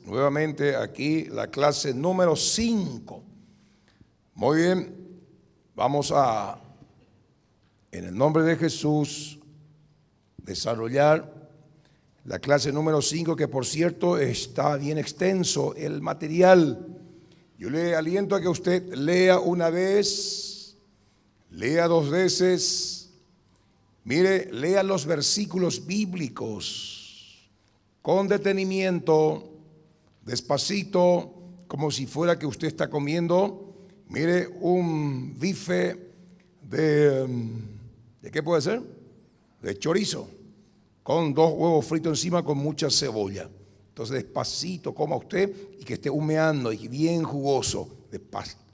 nuevamente aquí la clase número 5. Muy bien, vamos a, en el nombre de Jesús, desarrollar la clase número 5, que por cierto está bien extenso el material. Yo le aliento a que usted lea una vez, lea 2 veces, mire, lea los versículos bíblicos con detenimiento, despacito, como si fuera que usted está comiendo, mire, un bife ¿de qué puede ser? De chorizo, con 2 huevos fritos encima con mucha cebolla. Entonces despacito coma usted y que esté humeando y bien jugoso,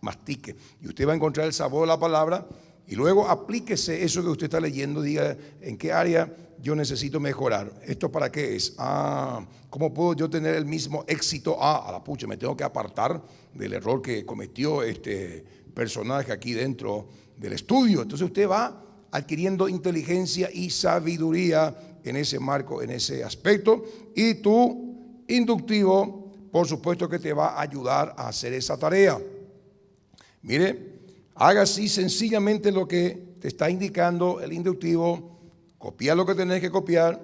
mastique. Y usted va a encontrar el sabor de la palabra y luego aplíquese eso que usted está leyendo, diga en qué área yo necesito mejorar. ¿Esto para qué es? ¿Cómo puedo yo tener el mismo éxito? A la pucha, me tengo que apartar del error que cometió este personaje aquí dentro del estudio. Entonces usted va adquiriendo inteligencia y sabiduría en ese marco, en ese aspecto, y tu inductivo, por supuesto que te va a ayudar a hacer esa tarea. Mire, haga así sencillamente lo que te está indicando el inductivo, copia lo que tenés que copiar,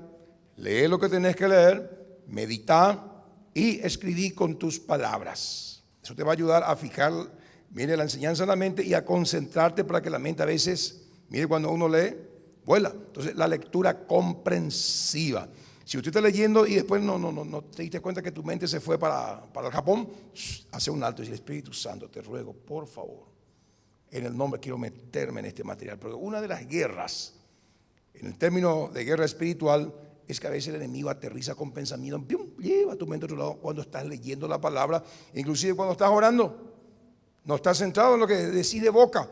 lee lo que tenés que leer, medita y escribí con tus palabras. Eso te va a ayudar a fijar, mire, la enseñanza en la mente y a concentrarte para que la mente a veces, mire, cuando uno lee, vuela. Entonces, la lectura comprensiva. Si usted está leyendo y después no te diste cuenta que tu mente se fue para el Japón, hace un alto y dice: Espíritu Santo, te ruego, por favor, en el nombre, quiero meterme en este material. Porque una de las guerras, en el término de guerra espiritual, es que a veces el enemigo aterriza con pensamiento, ¡pium!, lleva tu mente a otro lado cuando estás leyendo la palabra, inclusive cuando estás orando. No estás centrado en lo que decís de boca.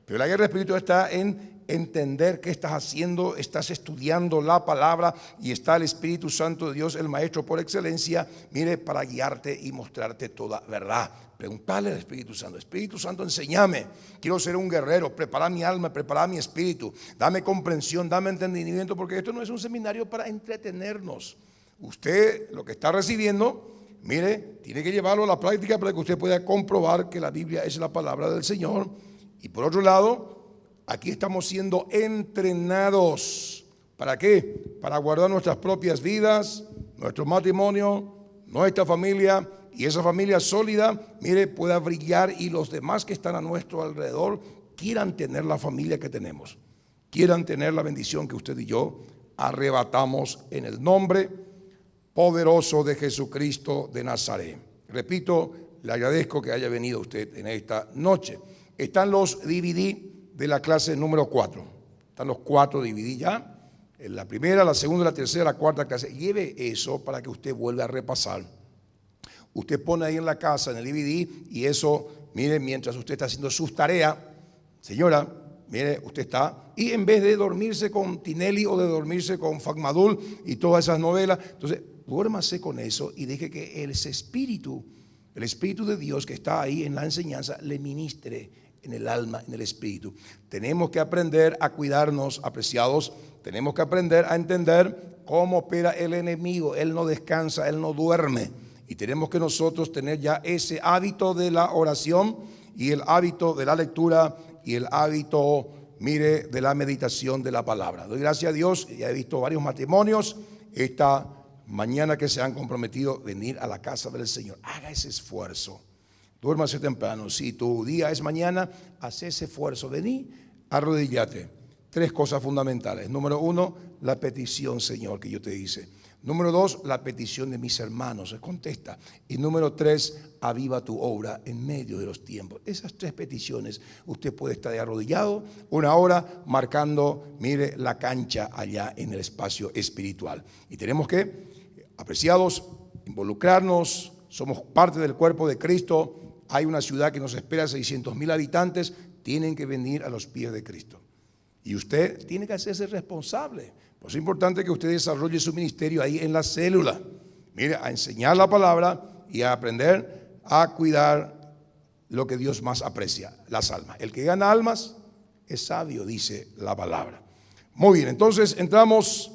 Pero la guerra espiritual está en entender qué estás haciendo, estás estudiando la palabra y está el Espíritu Santo de Dios, el Maestro por excelencia, mire, para guiarte y mostrarte toda verdad. Preguntale al Espíritu Santo: Espíritu Santo, enséñame, quiero ser un guerrero, prepara mi alma, prepara mi espíritu, dame comprensión, dame entendimiento, porque esto no es un seminario para entretenernos. Usted lo que está recibiendo, mire, tiene que llevarlo a la práctica para que usted pueda comprobar que la Biblia es la palabra del Señor. Y por otro lado, aquí estamos siendo entrenados. ¿Para qué? Para guardar nuestras propias vidas, nuestro matrimonio, nuestra familia, y esa familia sólida, mire, pueda brillar y los demás que están a nuestro alrededor quieran tener la familia que tenemos, quieran tener la bendición que usted y yo arrebatamos en el nombre poderoso de Jesucristo de Nazaret. Repito, le agradezco que haya venido usted en esta noche. Están los DVD de la clase número 4. Están los 4 DVD ya. En la primera, la segunda, la tercera, la cuarta clase. Lleve eso para que usted vuelva a repasar. Usted pone ahí en la casa, en el DVD, y eso, mire, mientras usted está haciendo sus tareas, señora, mire, usted está, y en vez de dormirse con Tinelli o de dormirse con Facmadul y todas esas novelas, entonces duérmase con eso y deje que ese espíritu, el Espíritu de Dios que está ahí en la enseñanza, le ministre en el alma, en el espíritu. Tenemos que aprender a cuidarnos, apreciados. Tenemos que aprender a entender cómo opera el enemigo. Él no descansa, él no duerme. Y tenemos que nosotros tener ya ese hábito de la oración y el hábito de la lectura y el hábito, mire, de la meditación de la palabra. Doy gracias a Dios, ya he visto varios matrimonios esta mañana que se han comprometido a venir a la casa del Señor. Haga ese esfuerzo. Duérmase temprano. Si tu día es mañana, haz ese esfuerzo. Vení, arrodíllate. 3 cosas fundamentales. Número 1, la petición, Señor, que yo te hice. Número 2, la petición de mis hermanos. Se contesta. Y número 3, aviva tu obra en medio de los tiempos. Esas 3 peticiones, usted puede estar de arrodillado 1 hora marcando, mire, la cancha allá en el espacio espiritual. Y tenemos que, apreciados, involucrarnos. Somos parte del cuerpo de Cristo. Hay una ciudad que nos espera, 600,000 habitantes, tienen que venir a los pies de Cristo. Y usted tiene que hacerse responsable. Pues es importante que usted desarrolle su ministerio ahí en la célula. Mire, a enseñar la palabra y a aprender a cuidar lo que Dios más aprecia, las almas. El que gana almas es sabio, dice la palabra. Muy bien, entonces estamos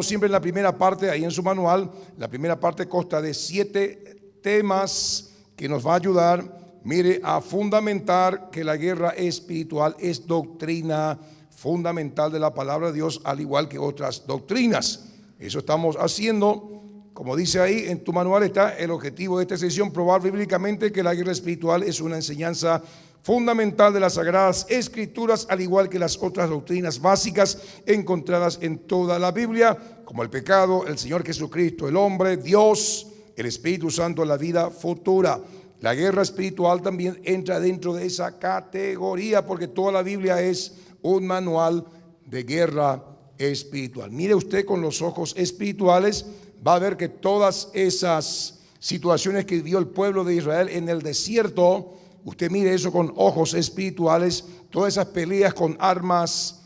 siempre en la primera parte, ahí en su manual. La primera parte consta de 7 temas que nos va a ayudar, mire, a fundamentar que la guerra espiritual es doctrina fundamental de la palabra de Dios, al igual que otras doctrinas. Eso estamos haciendo. Como dice ahí en tu manual, está el objetivo de esta sesión: probar bíblicamente que la guerra espiritual es una enseñanza fundamental de las Sagradas Escrituras, al igual que las otras doctrinas básicas encontradas en toda la Biblia, como el pecado, el Señor Jesucristo, el hombre, Dios, el Espíritu Santo, la vida futura. La guerra espiritual también entra dentro de esa categoría, porque toda la Biblia es un manual de guerra espiritual. Mire usted con los ojos espirituales, va a ver que todas esas situaciones que vivió el pueblo de Israel en el desierto, usted mire eso con ojos espirituales, todas esas peleas con armas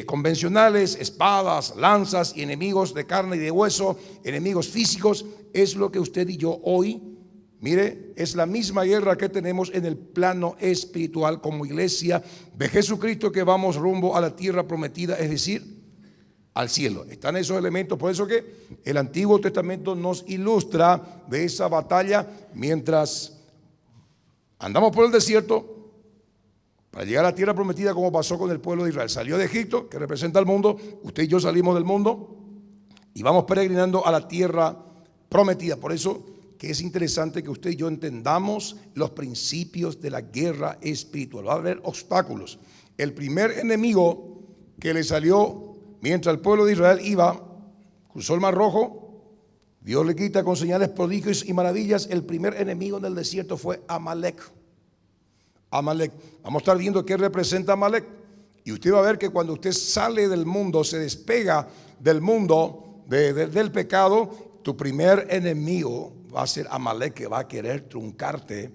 convencionales, espadas, lanzas y enemigos de carne y de hueso, enemigos físicos, es lo que usted y yo hoy, mire, es la misma guerra que tenemos en el plano espiritual como iglesia de Jesucristo, que vamos rumbo a la tierra prometida, es decir, al cielo. Están esos elementos, por eso que el Antiguo Testamento nos ilustra de esa batalla mientras andamos por el desierto para llegar a la tierra prometida, como pasó con el pueblo de Israel. Salió de Egipto, que representa al mundo, usted y yo salimos del mundo y vamos peregrinando a la tierra prometida. Por eso que es interesante que usted y yo entendamos los principios de la guerra espiritual. Va a haber obstáculos. El primer enemigo que le salió mientras el pueblo de Israel cruzó el Mar Rojo, Dios le quita con señales, prodigios y maravillas. El primer enemigo en el desierto fue Amalek. Amalek. Vamos a estar viendo qué representa Amalek. Y usted va a ver que cuando usted sale del mundo, se despega del mundo, del pecado, tu primer enemigo va a ser Amalek, que va a querer truncarte,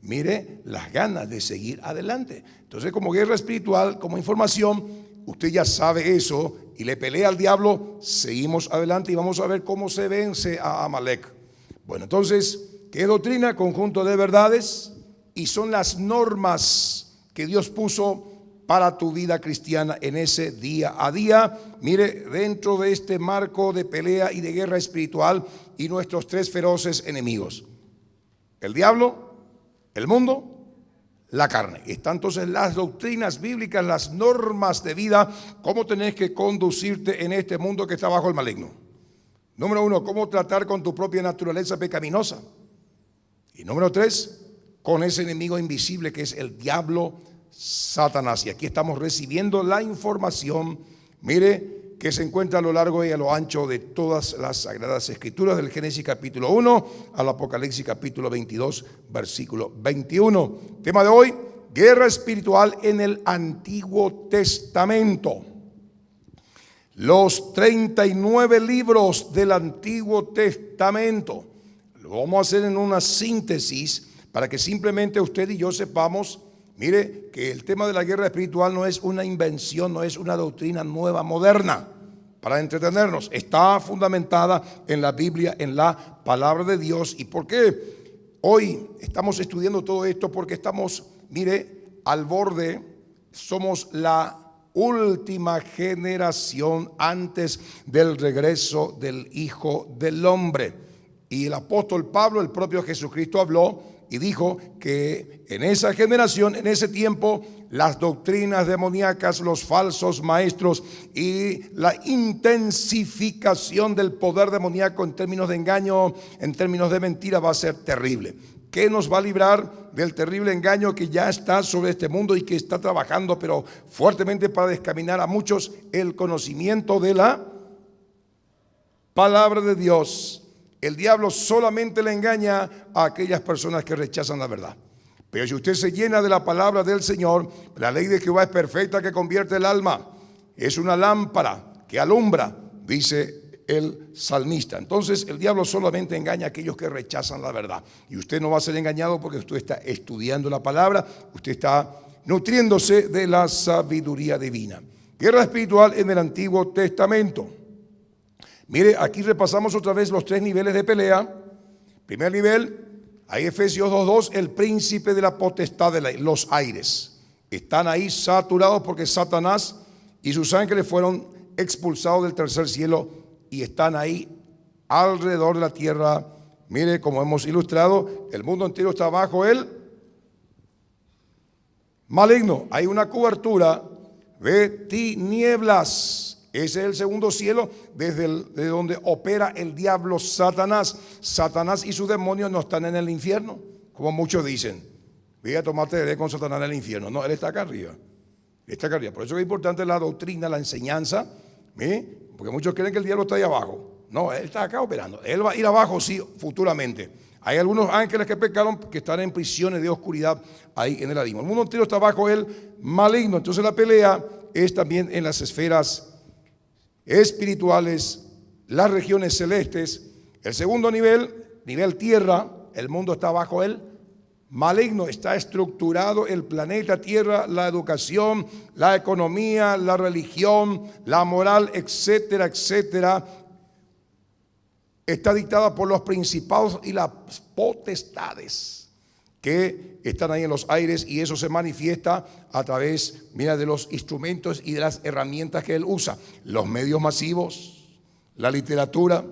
mire, las ganas de seguir adelante. Entonces, como guerra espiritual, como información, usted ya sabe eso y le pelea al diablo. Seguimos adelante y vamos a ver cómo se vence a Amalek. Bueno, entonces, ¿qué es doctrina? Conjunto de verdades, y son las normas que Dios puso para tu vida cristiana en ese día a día. Mire, dentro de este marco de pelea y de guerra espiritual y nuestros tres feroces enemigos: el diablo, el mundo, la carne. Están entonces las doctrinas bíblicas, las normas de vida, cómo tenés que conducirte en este mundo que está bajo el maligno. Número 1, cómo tratar con tu propia naturaleza pecaminosa. Y número 3, con ese enemigo invisible que es el diablo, Satanás. Y aquí estamos recibiendo la información, mire, que se encuentra a lo largo y a lo ancho de todas las Sagradas Escrituras, del Génesis capítulo 1 al Apocalipsis capítulo 22, versículo 21. Tema de hoy: guerra espiritual en el Antiguo Testamento. Los 39 libros del Antiguo Testamento. Lo vamos a hacer en una síntesis para que simplemente usted y yo sepamos, mire, que el tema de la guerra espiritual no es una invención, no es una doctrina nueva, moderna, para entretenernos. Está fundamentada en la Biblia, en la palabra de Dios. ¿Y por qué hoy estamos estudiando todo esto? Porque estamos, mire, al borde, somos la última generación antes del regreso del Hijo del Hombre. Y el apóstol Pablo, el propio Jesucristo, habló y dijo que en esa generación, en ese tiempo, las doctrinas demoníacas, los falsos maestros y la intensificación del poder demoníaco en términos de engaño, en términos de mentira, va a ser terrible. ¿Qué nos va a librar del terrible engaño que ya está sobre este mundo y que está trabajando, pero fuertemente, para descaminar a muchos? El conocimiento de la palabra de Dios. El diablo solamente le engaña a aquellas personas que rechazan la verdad. Pero si usted se llena de la palabra del Señor, la ley de Jehová es perfecta, que convierte el alma. Es una lámpara que alumbra, dice el salmista. Entonces el diablo solamente engaña a aquellos que rechazan la verdad. Y usted no va a ser engañado porque usted está estudiando la palabra, usted está nutriéndose de la sabiduría divina. Guerra espiritual en el Antiguo Testamento. Mire, aquí repasamos otra vez los 3 niveles de pelea. Primer nivel, ahí Efesios 2:2, el príncipe de la potestad de los aires. Están ahí saturados porque Satanás y sus ángeles fueron expulsados del tercer cielo y están ahí alrededor de la tierra, Mire, como hemos ilustrado, el mundo entero está bajo el maligno. Hay una cobertura de tinieblas. Ese es el segundo cielo desde donde opera el diablo Satanás. Satanás y sus demonios no están en el infierno, como muchos dicen. Voy a tomarte con Satanás en el infierno. No, él está acá arriba. Está acá arriba. Por eso es importante la doctrina, la enseñanza, porque muchos creen que el diablo está ahí abajo. No, él está acá operando. Él va a ir abajo, sí, futuramente. Hay algunos ángeles que pecaron que están en prisiones de oscuridad ahí en el abismo. El mundo entero está bajo el maligno. Entonces la pelea es también en las esferas espirituales, las regiones celestes. El segundo nivel tierra, el mundo está bajo el maligno. Está estructurado el planeta Tierra, la educación, la economía, la religión, la moral, etcétera, etcétera. Está dictada por los principados y las potestades que están ahí en los aires, y eso se manifiesta a través, de los instrumentos y de las herramientas que él usa. Los medios masivos, la literatura,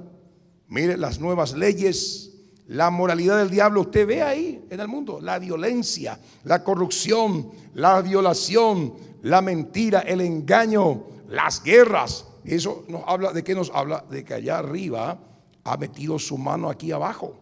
las nuevas leyes, la moralidad del diablo. Usted ve ahí en el mundo la violencia, la corrupción, la violación, la mentira, el engaño, las guerras. Eso nos habla, ¿de qué nos habla? De que allá arriba ha metido su mano aquí abajo.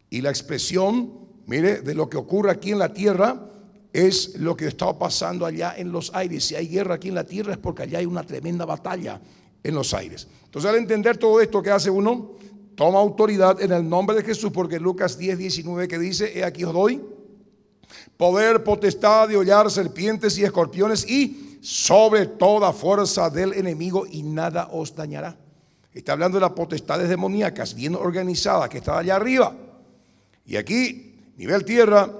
Y la expresión, de lo que ocurre aquí en la tierra es lo que está pasando allá en los aires. Si hay guerra aquí en la tierra es porque allá hay una tremenda batalla en los aires. Entonces, al entender todo esto, ¿qué hace uno? Toma autoridad en el nombre de Jesús, porque Lucas 10:19 que dice: he aquí os doy poder, potestad de hollar serpientes y escorpiones y sobre toda fuerza del enemigo, y nada os dañará. Está hablando de las potestades demoníacas bien organizadas que están allá arriba. Y aquí, nivel tierra,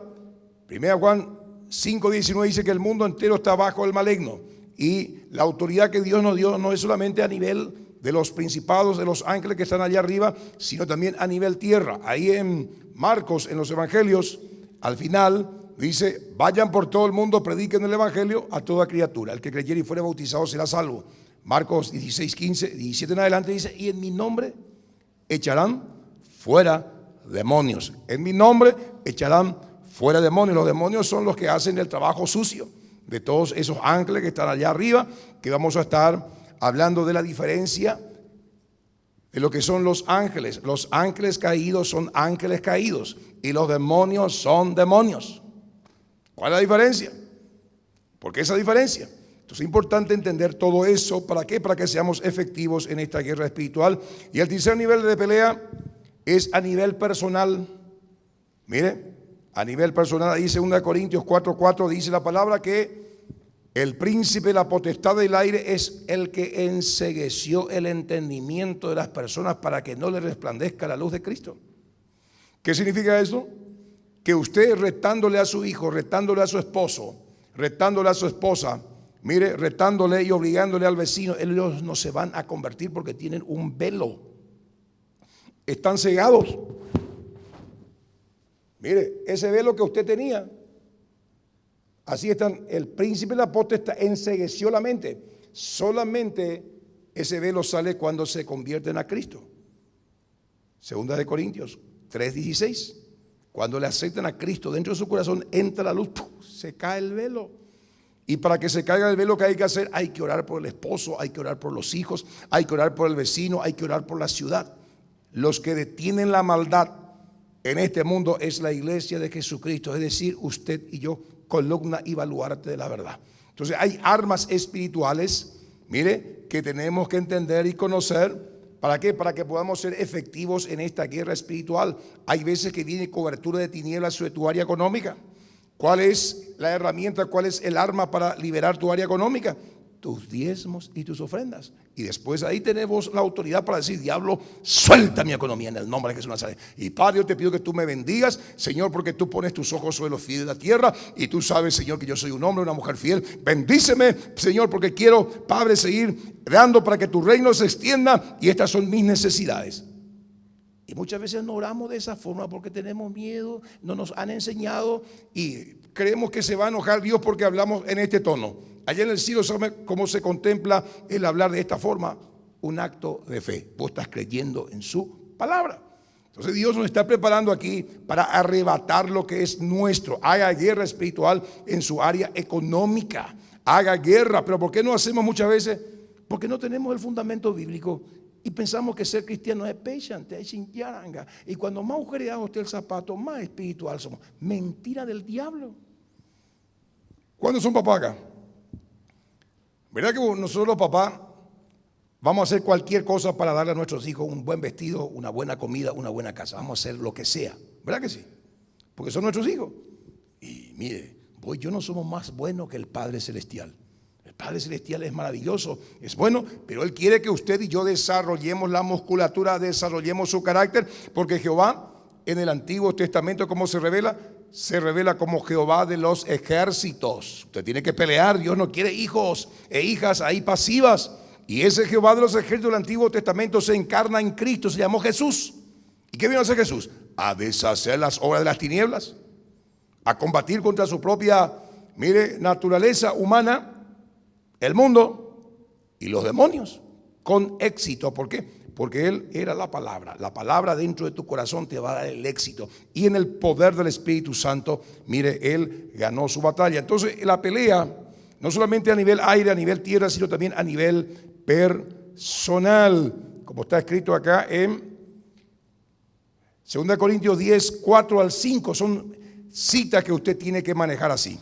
1 Juan 5:19 dice que el mundo entero está bajo el maligno. Y la autoridad que Dios nos dio no es solamente a nivel de los principados, de los ángeles que están allá arriba, sino también a nivel tierra. Ahí en Marcos, en los evangelios, al final dice: vayan por todo el mundo, prediquen el evangelio a toda criatura. El que creyere y fuere bautizado será salvo. Marcos 16:15, 17 en adelante dice: y en mi nombre echarán fuera demonios. En mi nombre echarán fuera demonios. Los demonios son los que hacen el trabajo sucio de todos esos ángeles que están allá arriba, que vamos a estar hablando de la diferencia de lo que son los ángeles. Los ángeles caídos son ángeles caídos y los demonios son demonios. ¿Cuál es la diferencia? ¿Por qué esa diferencia? Entonces es importante entender todo eso. ¿Para qué? Para que seamos efectivos en esta guerra espiritual. Y el tercer nivel de pelea es a nivel personal. A nivel personal, dice 2 Corintios 4:4, dice la palabra que el príncipe, la potestad del aire es el que encegueció el entendimiento de las personas para que no le resplandezca la luz de Cristo. ¿Qué significa eso? Que usted, retándole a su hijo, retándole a su esposo, retándole a su esposa, retándole y obligándole al vecino, ellos no se van a convertir porque tienen un velo. Están cegados. Ese velo que usted tenía, así están. El príncipe, la potestad, encegueció la mente. Solamente ese velo sale cuando se convierten a Cristo. 2 Corintios 3:16. Cuando le aceptan a Cristo dentro de su corazón, entra la luz, se cae el velo. Y para que se caiga el velo, ¿qué hay que hacer? Hay que orar por el esposo, hay que orar por los hijos, hay que orar por el vecino, hay que orar por la ciudad. Los que detienen la maldad en este mundo es la iglesia de Jesucristo, es decir, usted y yo, columna y baluarte de la verdad. Entonces hay armas espirituales, que tenemos que entender y conocer. ¿Para qué? Para que podamos ser efectivos en esta guerra espiritual. Hay veces que viene cobertura de tinieblas sobre tu área económica. ¿Cuál es la herramienta? ¿Cuál es el arma para liberar tu área económica? Tus diezmos y tus ofrendas. Y después ahí tenemos la autoridad para decir: diablo, suelta mi economía en el nombre de Jesús Nazaret. Y Padre, yo te pido que tú me bendigas, Señor, porque tú pones tus ojos sobre los fieles de la tierra. Y tú sabes, Señor, que yo soy un hombre, una mujer fiel. Bendíceme, Señor, porque quiero, Padre, seguir dando para que tu reino se extienda. Y estas son mis necesidades. Y muchas veces no oramos de esa forma porque tenemos miedo, no nos han enseñado y creemos que se va a enojar Dios porque hablamos en este tono. Allá en el cielo, ¿sabe cómo se contempla el hablar de esta forma? Un acto de fe. Vos estás creyendo en su palabra. Entonces Dios nos está preparando aquí para arrebatar lo que es nuestro. Haga guerra espiritual en su área económica. Haga guerra, pero ¿por qué no hacemos muchas veces? Porque no tenemos el fundamento bíblico y pensamos que ser cristiano es patiente, es sin yaranga. Y cuando más agujereado haga usted el zapato, más espiritual somos. Mentira del diablo. ¿Cuándo son papás acá? ¿Verdad que nosotros los papás vamos a hacer cualquier cosa para darle a nuestros hijos un buen vestido, una buena comida, una buena casa? Vamos a hacer lo que sea. ¿Verdad que sí? Porque son nuestros hijos. Y mire, vos y yo no somos más buenos que el Padre Celestial. El Padre Celestial es maravilloso, es bueno, pero Él quiere que usted y yo desarrollemos la musculatura, desarrollemos su carácter, porque Jehová en el Antiguo Testamento, ¿cómo se revela? Se revela como Jehová de los ejércitos. Usted tiene que pelear. Dios no quiere hijos e hijas ahí pasivas. Y ese Jehová de los ejércitos del Antiguo Testamento se encarna en Cristo, se llamó Jesús. ¿Y qué vino a hacer Jesús? A deshacer las obras de las tinieblas, a combatir contra su propia, naturaleza humana, el mundo y los demonios, con éxito. ¿Por qué? Porque Él era la palabra. La palabra dentro de tu corazón te va a dar el éxito. Y en el poder del Espíritu Santo, Él ganó su batalla. Entonces la pelea, no solamente a nivel aire, a nivel tierra, sino también a nivel personal. Como está escrito acá en 2 Corintios 10, 4 al 5. Son citas que usted tiene que manejar así.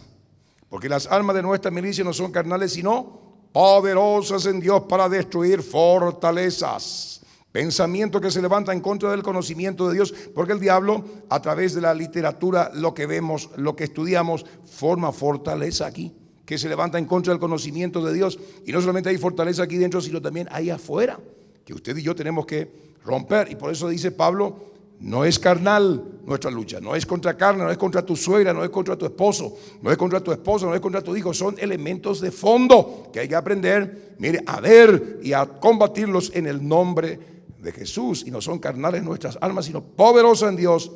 Porque las armas de nuestra milicia no son carnales, sino poderosas en Dios para destruir fortalezas. Pensamiento que se levanta en contra del conocimiento de Dios, porque el diablo, a través de la literatura, lo que vemos, lo que estudiamos, forma fortaleza aquí, que se levanta en contra del conocimiento de Dios. Y no solamente hay fortaleza aquí dentro, sino también ahí afuera, que usted y yo tenemos que romper. Y por eso dice Pablo, no es carnal nuestra lucha, no es contra carne, no es contra tu suegra, no es contra tu esposo, no es contra tu esposa, no es contra tu hijo. Son elementos de fondo que hay que aprender, a ver y a combatirlos en el nombre de Jesús. Y no son carnales nuestras almas, sino poderosas en Dios.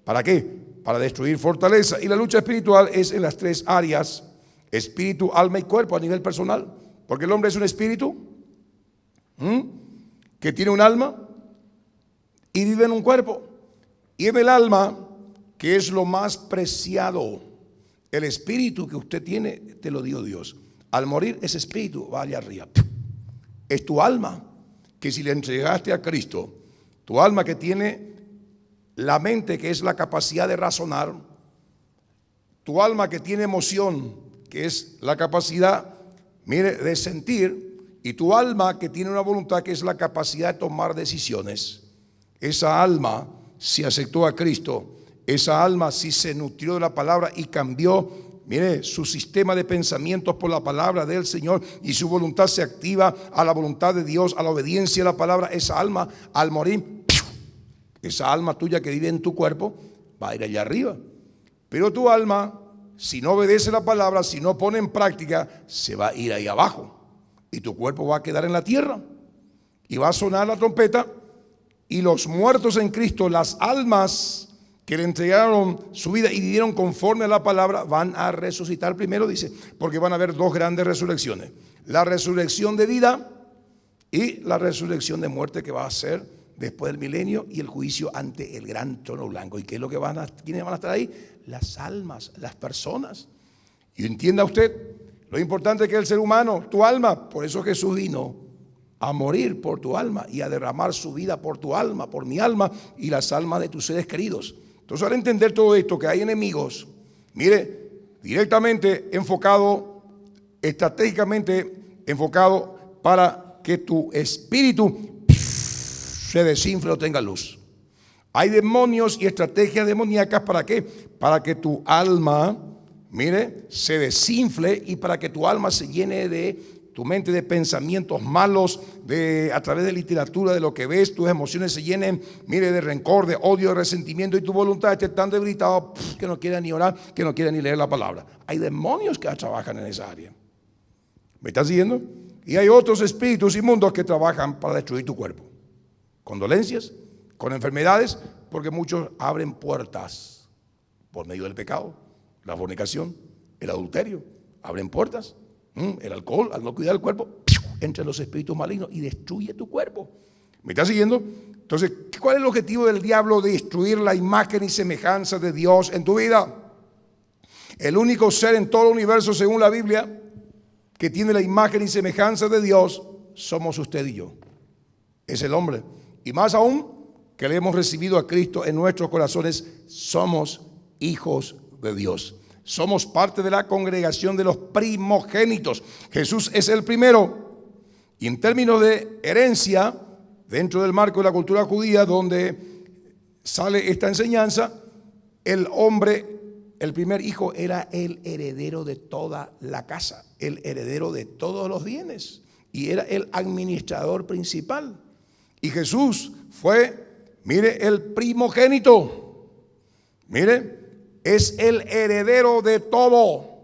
¿Para qué? Para destruir fortaleza. Y la lucha espiritual es en las tres áreas: espíritu, alma y cuerpo, a nivel personal. Porque el hombre es un espíritu que tiene un alma y vive en un cuerpo. Y en el alma, que es lo más preciado, el espíritu que usted tiene, te lo dio Dios. Al morir, ese espíritu va allá arriba. Es tu alma, que si le entregaste a Cristo, tu alma que tiene la mente, que es la capacidad de razonar, tu alma que tiene emoción, que es la capacidad, de sentir, y tu alma que tiene una voluntad, que es la capacidad de tomar decisiones. Esa alma, si aceptó a Cristo, esa alma si se nutrió de la palabra y cambió, su sistema de pensamientos por la palabra del Señor, y su voluntad se activa a la voluntad de Dios, a la obediencia a la palabra. Esa alma, al morir, esa alma tuya que vive en tu cuerpo va a ir allá arriba. Pero tu alma, si no obedece la palabra, si no pone en práctica, se va a ir ahí abajo, y tu cuerpo va a quedar en la tierra, y va a sonar la trompeta. Y los muertos en Cristo, las almas que le entregaron su vida y vivieron conforme a la palabra, van a resucitar primero, dice, porque van a haber dos grandes resurrecciones: la resurrección de vida y la resurrección de muerte, que va a ser después del milenio y el juicio ante el gran trono blanco. ¿Y qué es lo que quiénes van a estar ahí? Las almas, las personas. Y entienda usted lo importante que es el ser humano, tu alma. Por eso Jesús vino a morir por tu alma y a derramar su vida por tu alma, por mi alma y las almas de tus seres queridos. Entonces, al entender todo esto, que hay enemigos, directamente enfocado, estratégicamente enfocado para que tu espíritu se desinfle o tenga luz. Hay demonios y estrategias demoníacas. ¿Para qué? Para que tu alma, se desinfle, y para que tu alma se llene de tu mente de pensamientos malos, a través de literatura, de lo que ves, tus emociones se llenen, de rencor, de odio, de resentimiento, y tu voluntad esté tan debilitada que no quiera ni orar, que no quiera ni leer la palabra. Hay demonios que trabajan en esa área. ¿Me estás siguiendo? Y hay otros espíritus inmundos que trabajan para destruir tu cuerpo, con dolencias, con enfermedades, porque muchos abren puertas por medio del pecado, la fornicación, el adulterio, abren puertas. El alcohol, al no cuidar el cuerpo, entra en los espíritus malignos y destruye tu cuerpo. ¿Me estás siguiendo? Entonces, ¿cuál es el objetivo del diablo? Destruir la imagen y semejanza de Dios en tu vida. El único ser en todo el universo, según la Biblia, que tiene la imagen y semejanza de Dios, somos usted y yo. Es el hombre. Y más aún, que le hemos recibido a Cristo en nuestros corazones, somos hijos de Dios. Somos parte de la congregación de los primogénitos. Jesús es el primero. Y en términos de herencia, dentro del marco de la cultura judía, donde sale esta enseñanza, el hombre, el primer hijo, era el heredero de toda la casa, el heredero de todos los bienes, y era el administrador principal. Y Jesús fue, mire, el primogénito. Mire, es el heredero de todo.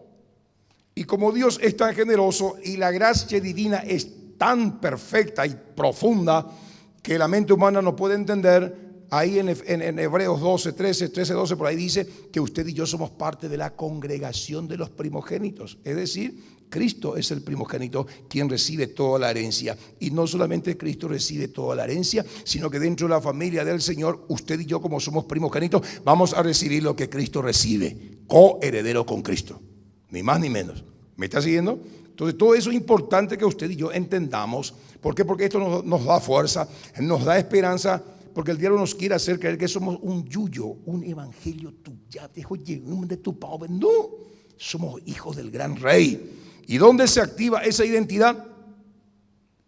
Y como Dios es tan generoso y la gracia divina es tan perfecta y profunda que la mente humana no puede entender, ahí en Hebreos 12, 12, por ahí dice que usted y yo somos parte de la congregación de los primogénitos. Es decir, Cristo es el primogénito quien recibe toda la herencia. Y no solamente Cristo recibe toda la herencia, sino que dentro de la familia del Señor, usted y yo, como somos primogénitos, vamos a recibir lo que Cristo recibe, coheredero con Cristo, ni más ni menos. ¿Me está siguiendo? Entonces todo eso es importante que usted y yo entendamos. ¿Por qué? Porque esto nos da fuerza, nos da esperanza, porque el diablo nos quiere hacer creer que somos un yuyo, un evangelio tuyo, de tu padre. No, somos hijos del gran rey. ¿Y dónde se activa esa identidad?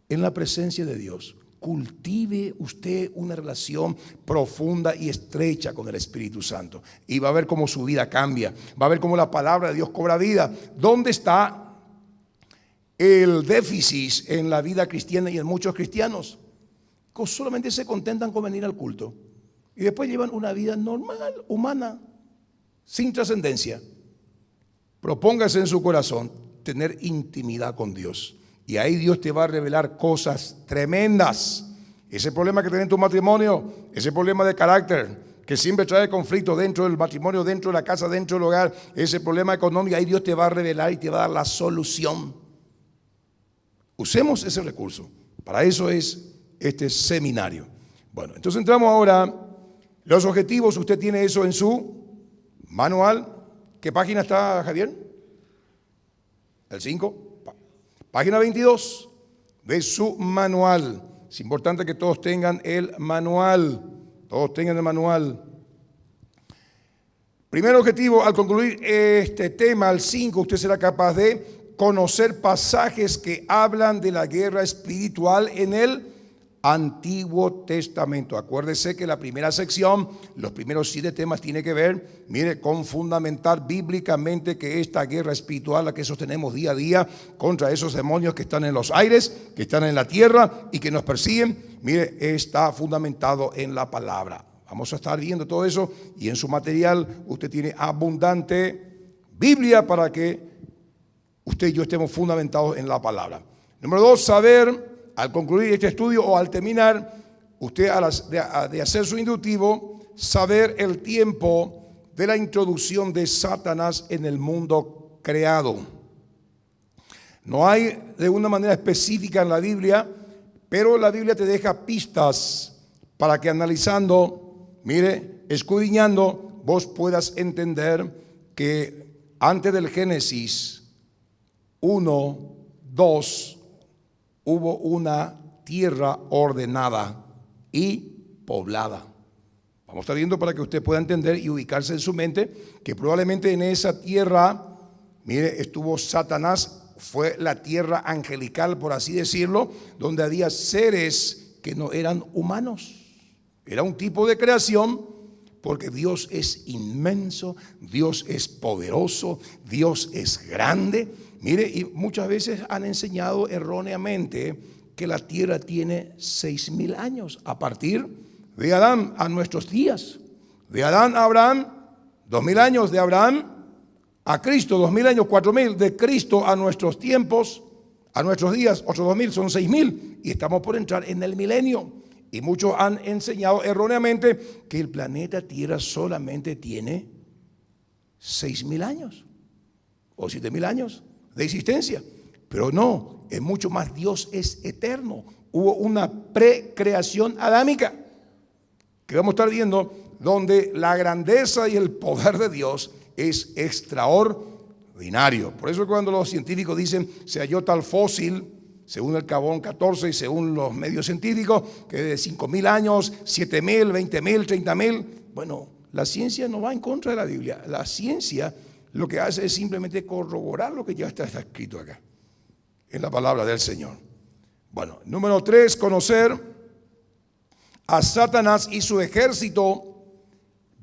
En la presencia de Dios. Cultive usted una relación profunda y estrecha con el Espíritu Santo. Y va a ver cómo su vida cambia. Va a ver cómo la palabra de Dios cobra vida. ¿Dónde está el déficit en la vida cristiana y en muchos cristianos? Que solamente se contentan con venir al culto. Y después llevan una vida normal, humana, sin trascendencia. Propóngase en su corazón tener intimidad con Dios. Y ahí Dios te va a revelar cosas tremendas. Ese problema que tienes en tu matrimonio, ese problema de carácter que siempre trae conflicto dentro del matrimonio, dentro de la casa, dentro del hogar, ese problema económico, ahí Dios te va a revelar y te va a dar la solución. Usemos ese recurso. Para eso es este seminario. Bueno, entonces entramos ahora. Los objetivos, usted tiene eso en su manual. ¿Qué página está, Javier? El 5, página 22 de su manual. Es importante que todos tengan el manual. Todos tengan el manual. Primer objetivo, al concluir este tema, el 5, usted será capaz de conocer pasajes que hablan de la guerra espiritual en el Antiguo Testamento. Acuérdese que la primera sección, los primeros 7 temas tiene que ver, mire, con fundamentar bíblicamente que esta guerra espiritual, la que sostenemos día a día contra esos demonios que están en los aires, que están en la tierra y que nos persiguen, mire, está fundamentado en la palabra. Vamos a estar viendo todo eso y en su material usted tiene abundante Biblia para que usted y yo estemos fundamentados en la palabra. Número 2, saber. Al concluir este estudio o al terminar, usted de hacer su inductivo, saber el tiempo de la introducción de Satanás en el mundo creado. No hay de una manera específica en la Biblia, pero la Biblia te deja pistas para que analizando, mire, escudriñando, vos puedas entender que antes del Génesis 1, 2, hubo una tierra ordenada y poblada. Vamos a estar viendo para que usted pueda entender y ubicarse en su mente que probablemente en esa tierra, mire, estuvo Satanás, fue la tierra angelical, por así decirlo, donde había seres que no eran humanos. Era un tipo de creación, porque Dios es inmenso, Dios es poderoso, Dios es grande. Mire, y muchas veces han enseñado erróneamente que la tierra tiene 6,000 años, a partir de Adán a nuestros días. De Adán a Abraham, 2,000 años; de Abraham a Cristo, 2,000 años, 4,000; de Cristo a nuestros tiempos, a nuestros días, otros 2,000, son 6,000. Y estamos por entrar en el milenio. Y muchos han enseñado erróneamente que el planeta Tierra solamente tiene 6,000 años o 7,000 años de existencia. Pero no, es mucho más. Dios es eterno. Hubo una precreación adámica. que vamos a estar viendo, donde la grandeza y el poder de Dios es extraordinario. Por eso cuando los científicos dicen se halló tal fósil, según el Carbón 14 y según los medios científicos, que de 5.000 años, 7.000, 20.000, 30.000, bueno, la ciencia no va en contra de la Biblia. La ciencia lo que hace es simplemente corroborar lo que ya está escrito acá, en la palabra del Señor. Bueno, número 3, conocer a Satanás y su ejército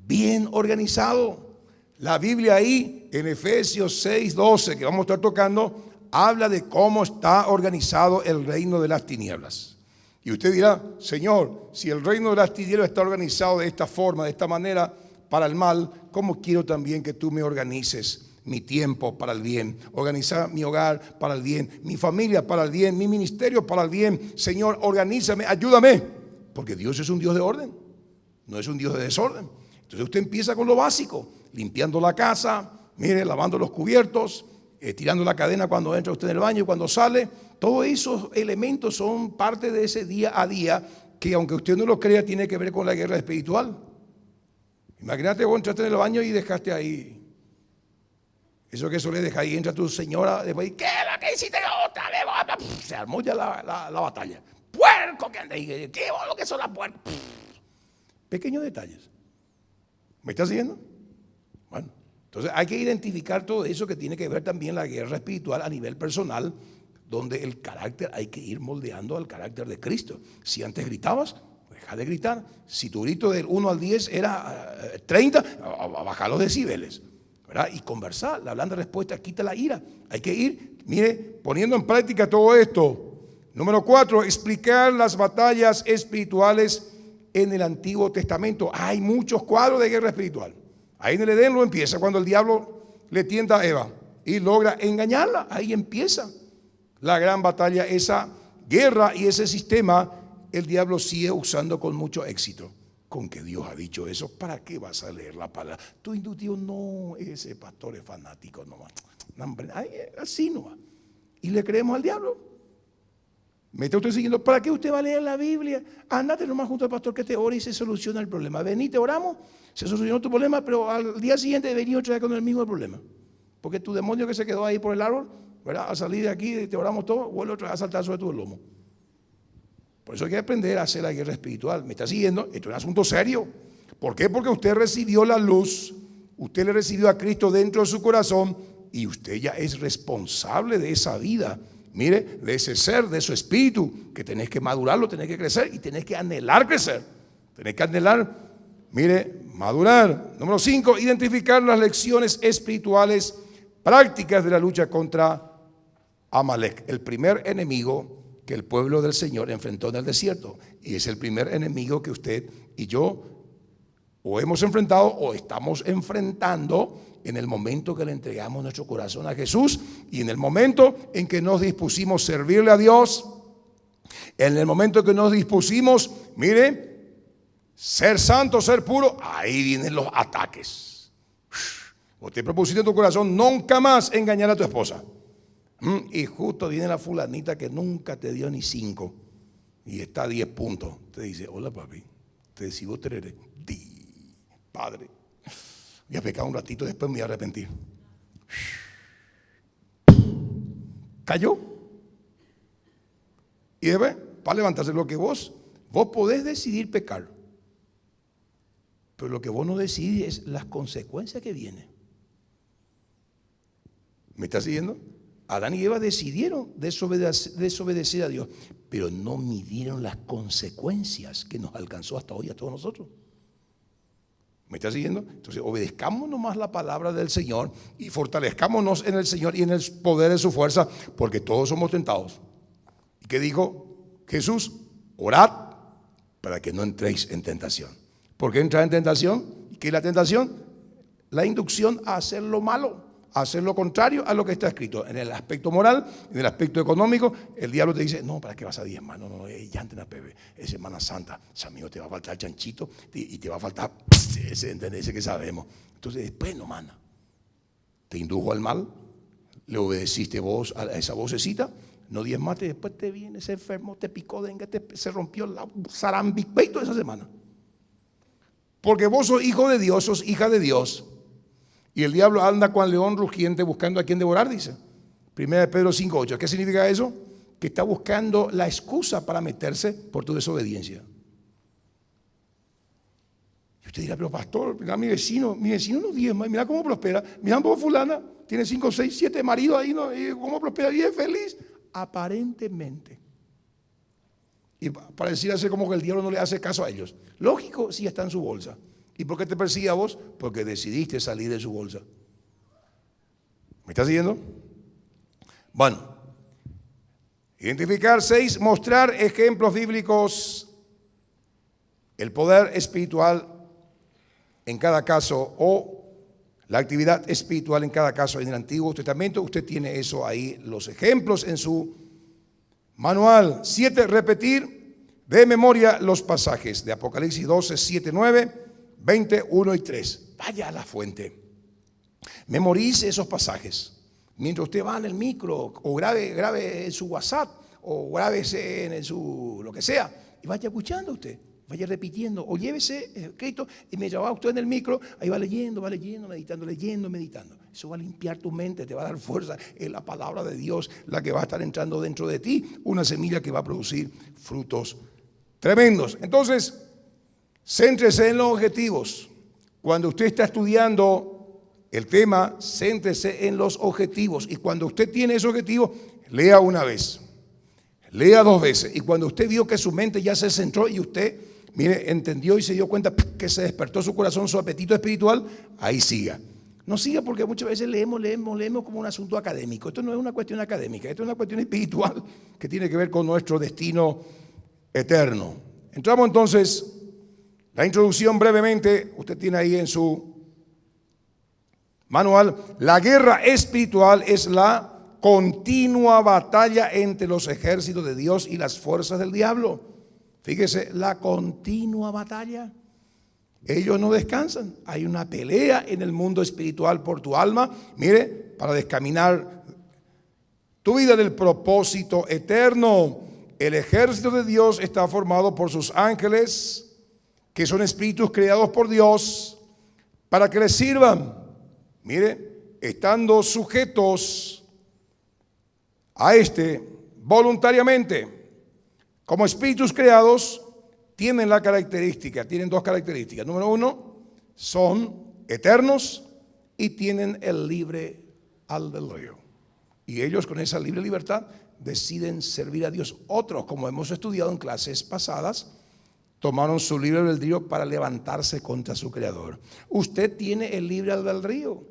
bien organizado. La Biblia ahí, en Efesios 6:12, que vamos a estar tocando, habla de cómo está organizado el reino de las tinieblas. Y usted dirá, Señor, si el reino de las tinieblas está organizado de esta forma, de esta manera, para el mal, ¿cómo quiero también que tú me organices mi tiempo para el bien? Organizar mi hogar para el bien, mi familia para el bien, mi ministerio para el bien. Señor, organízame, ayúdame. Porque Dios es un Dios de orden, no es un Dios de desorden. Entonces usted empieza con lo básico, limpiando la casa, mire, lavando los cubiertos, tirando la cadena cuando entra usted en el baño y cuando sale. Todos esos elementos son parte de ese día a día que, aunque usted no lo crea, tiene que ver con la guerra espiritual. Imagínate vos entraste en el baño y dejaste ahí eso que suele dejar ahí, entra tu señora después, ¿qué es lo que hiciste otra vez? Se armó ya la batalla. Puerco que anda ahí, ¿qué es lo que son las puercas? Pequeños detalles. ¿Me estás siguiendo? Bueno, entonces hay que identificar todo eso que tiene que ver también la guerra espiritual a nivel personal, donde el carácter hay que ir moldeando al carácter de Cristo. Si antes gritabas, deja de gritar. Si tu grito del 1 al 10 era 30, baja los decibeles, ¿verdad? Y conversar, la blanda respuesta quita la ira. Hay que ir, mire, poniendo en práctica todo esto. Número 4, explicar las batallas espirituales en el Antiguo Testamento. Hay muchos cuadros de guerra espiritual. Ahí en el Edén lo empieza cuando el diablo le tienta a Eva y logra engañarla. Ahí empieza la gran batalla, esa guerra y ese sistema. El diablo sigue usando con mucho éxito. Con que Dios ha dicho eso, ¿para qué vas a leer la palabra? Tu intuitivo, no, ese pastor es fanático, no, así no va. Y le creemos al diablo. ¿Me está usted siguiendo? ¿Para qué usted va a leer la Biblia? Andate nomás junto al pastor que te ore y se soluciona el problema. Vení, te oramos, se solucionó tu problema, pero al día siguiente vení otra vez con el mismo problema. Porque tu demonio que se quedó ahí por el árbol, ¿verdad? Al salir de aquí te oramos todo, vuelve otra vez a saltar sobre tu lomo. Por eso hay que aprender a hacer la guerra espiritual. ¿Me está siguiendo? Esto es un asunto serio. ¿Por qué? Porque usted recibió la luz, usted le recibió a Cristo dentro de su corazón y usted ya es responsable de esa vida. Mire, de ese ser, de su espíritu, que tenés que madurarlo, tenés que crecer y tenés que anhelar crecer. Tenés que anhelar, mire, madurar. Número 5, identificar las lecciones espirituales prácticas de la lucha contra Amalek, el primer enemigo que el pueblo del Señor enfrentó en el desierto. Y es el primer enemigo que usted y yo o hemos enfrentado o estamos enfrentando en el momento que le entregamos nuestro corazón a Jesús y en el momento en que nos dispusimos a servirle a Dios, en el momento que nos dispusimos, mire, ser santo, ser puro, ahí vienen los ataques. Usted propusiste en tu corazón nunca más engañar a tu esposa. Y justo viene la fulanita que nunca te dio ni 5 y está a 10 puntos. Te dice, hola papi, te decido tener, padre, voy a pecar un ratito, después me voy a arrepentir. Cayó. Y debe, para levantarse, lo que vos podés decidir pecar, pero lo que vos no decidís es las consecuencias que vienen. ¿Me estás siguiendo? Adán y Eva decidieron desobedecer a Dios, pero no midieron las consecuencias que nos alcanzó hasta hoy a todos nosotros. ¿Me está siguiendo? Entonces obedezcamos nomás la palabra del Señor y fortalezcámonos en el Señor y en el poder de su fuerza, porque todos somos tentados. ¿Y qué dijo Jesús? Orad para que no entréis en tentación. ¿Por qué entrar en tentación? ¿Y qué es la tentación? La inducción a hacer lo malo, a hacer lo contrario a lo que está escrito. En el aspecto moral, en el aspecto económico, el diablo te dice, no, ¿para qué vas a diezmar? No, ya antes es Semana Santa, amigo, te va a faltar chanchito y te va a faltar ese que sabemos. Entonces después no, mana, te indujo al mal, le obedeciste vos a esa vocecita, no diezmaste, después te viene, se enfermó, te picó dengue, se rompió la zarambipeito esa semana. Porque vos sos hijo de Dios, sos hija de Dios. Y el diablo anda cual león rugiente buscando a quien devorar, dice. 1 Pedro 5:8. ¿Qué significa eso? Que está buscando la excusa para meterse por tu desobediencia. Y usted dirá, pero pastor, mira mi vecino no diezma, mira cómo prospera. Mira vos fulana, tiene 5, 6, 7 maridos ahí, ¿no? Y cómo prospera y es feliz. Aparentemente. Y pareciera ser como que el diablo no le hace caso a ellos. Lógico, si está en su bolsa. ¿Y por qué te persigue a vos? Porque decidiste salir de su bolsa. ¿Me estás siguiendo? Bueno, identificar 6, mostrar ejemplos bíblicos, el poder espiritual en cada caso o la actividad espiritual en cada caso. En el Antiguo Testamento usted tiene eso ahí, los ejemplos en su manual. 7, repetir de memoria los pasajes de Apocalipsis 12, 7, 9, 20, 1 y 3. Vaya a la fuente. Memorice esos pasajes. Mientras usted va en el micro o grabe en su WhatsApp o grábese en su lo que sea y vaya escuchando usted, vaya repitiendo o llévese escrito y me lleva usted en el micro, ahí va leyendo, meditando. Eso va a limpiar tu mente, te va a dar fuerza. Es la palabra de Dios la que va a estar entrando dentro de ti, una semilla que va a producir frutos tremendos. Entonces, céntrese en los objetivos. Cuando usted está estudiando el tema, céntrese en los objetivos. Y cuando usted tiene ese objetivo, lea una vez, lea 2 veces. Y cuando usted vio que su mente ya se centró y usted, mire, entendió y se dio cuenta que se despertó su corazón, su apetito espiritual, ahí siga. No siga porque muchas veces leemos como un asunto académico. Esto no es una cuestión académica, esto es una cuestión espiritual que tiene que ver con nuestro destino eterno. Entramos entonces, la introducción brevemente, usted tiene ahí en su manual. La guerra espiritual es la continua batalla entre los ejércitos de Dios y las fuerzas del diablo. Fíjese, la continua batalla. Ellos no descansan. Hay una pelea en el mundo espiritual por tu alma. Mire, para descaminar tu vida del propósito eterno. El ejército de Dios está formado por sus ángeles, que son espíritus creados por Dios para que les sirvan. Mire, estando sujetos a voluntariamente, como espíritus creados, tienen 2 características. Número 1, son eternos y tienen el libre albedrío. Y ellos con esa libre libertad deciden servir a Dios. Otros, como hemos estudiado en clases pasadas, tomaron su libre albedrío para levantarse contra su creador. Usted tiene el libre albedrío.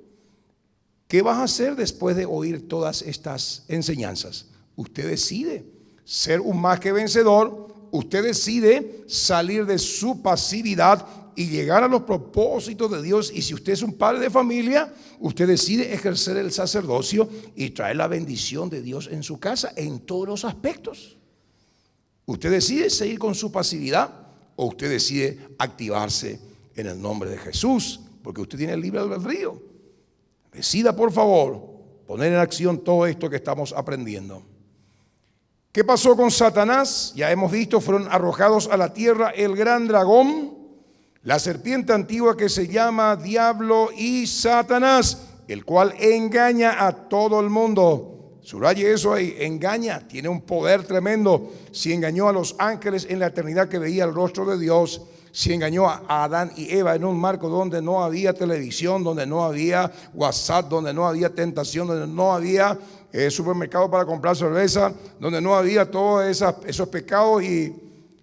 ¿Qué vas a hacer después de oír todas estas enseñanzas? Usted decide ser un más que vencedor. Usted decide salir de su pasividad y llegar a los propósitos de Dios. Y si usted es un padre de familia, usted decide ejercer el sacerdocio y traer la bendición de Dios en su casa en todos los aspectos. Usted decide seguir con su pasividad o usted decide activarse en el nombre de Jesús, porque usted tiene el libre albedrío. Decida, por favor, poner en acción todo esto que estamos aprendiendo. ¿Qué pasó con Satanás? Ya hemos visto, fueron arrojados a la tierra el gran dragón, la serpiente antigua que se llama Diablo y Satanás, el cual engaña a todo el mundo. Subraye eso ahí, engaña, tiene un poder tremendo. Si engañó a los ángeles en la eternidad que veía el rostro de Dios, si engañó a Adán y Eva en un marco donde no había televisión, donde no había WhatsApp, donde no había tentación, donde no había supermercado para comprar cerveza, donde no había todos esos pecados y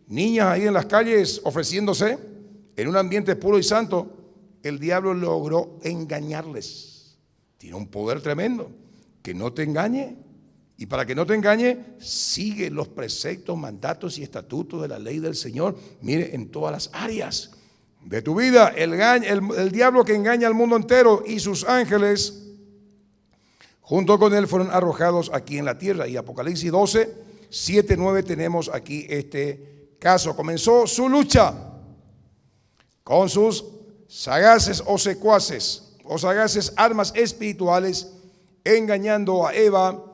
niñas ahí en las calles ofreciéndose en un ambiente puro y santo, el diablo logró engañarles. Tiene un poder tremendo. Que no te engañe. Y para que no te engañe, sigue los preceptos, mandatos y estatutos de la ley del Señor. Mire, en todas las áreas de tu vida. El diablo que engaña al mundo entero y sus ángeles, junto con él, fueron arrojados aquí en la tierra. Y Apocalipsis 12, 7, 9 tenemos aquí este caso. Comenzó su lucha con sus sagaces o secuaces o sagaces armas espirituales, engañando a Eva,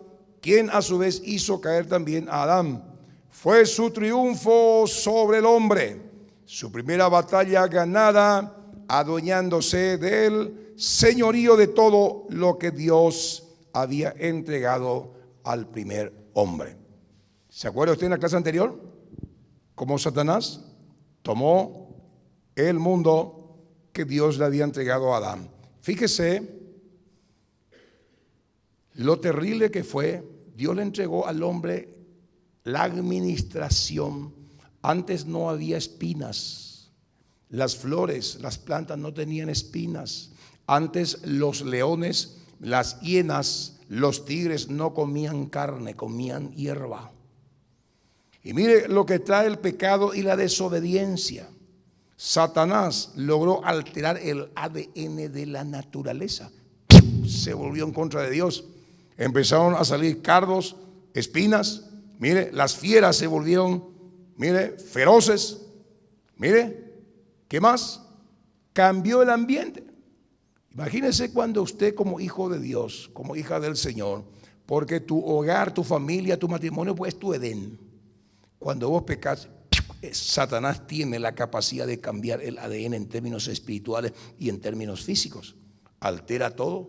quien a su vez hizo caer también a Adán. Fue su triunfo sobre el hombre, su primera batalla ganada, adueñándose del señorío de todo lo que Dios había entregado al primer hombre. ¿Se acuerda usted en la clase anterior? Cómo Satanás tomó el mundo que Dios le había entregado a Adán. Fíjese lo terrible que fue. Dios le entregó al hombre la administración. Antes no había espinas. Las flores, las plantas no tenían espinas. Antes los leones, las hienas, los tigres no comían carne, comían hierba. Y mire lo que trae el pecado y la desobediencia. Satanás logró alterar el ADN de la naturaleza. Se volvió en contra de Dios. Empezaron a salir cardos, espinas. Mire, las fieras se volvieron, mire, feroces. Mire, ¿qué más? Cambió el ambiente. Imagínese cuando usted, como hijo de Dios, como hija del Señor, porque tu hogar, tu familia, tu matrimonio, pues tu Edén. Cuando vos pecás, Satanás tiene la capacidad de cambiar el ADN en términos espirituales y en términos físicos. Altera todo.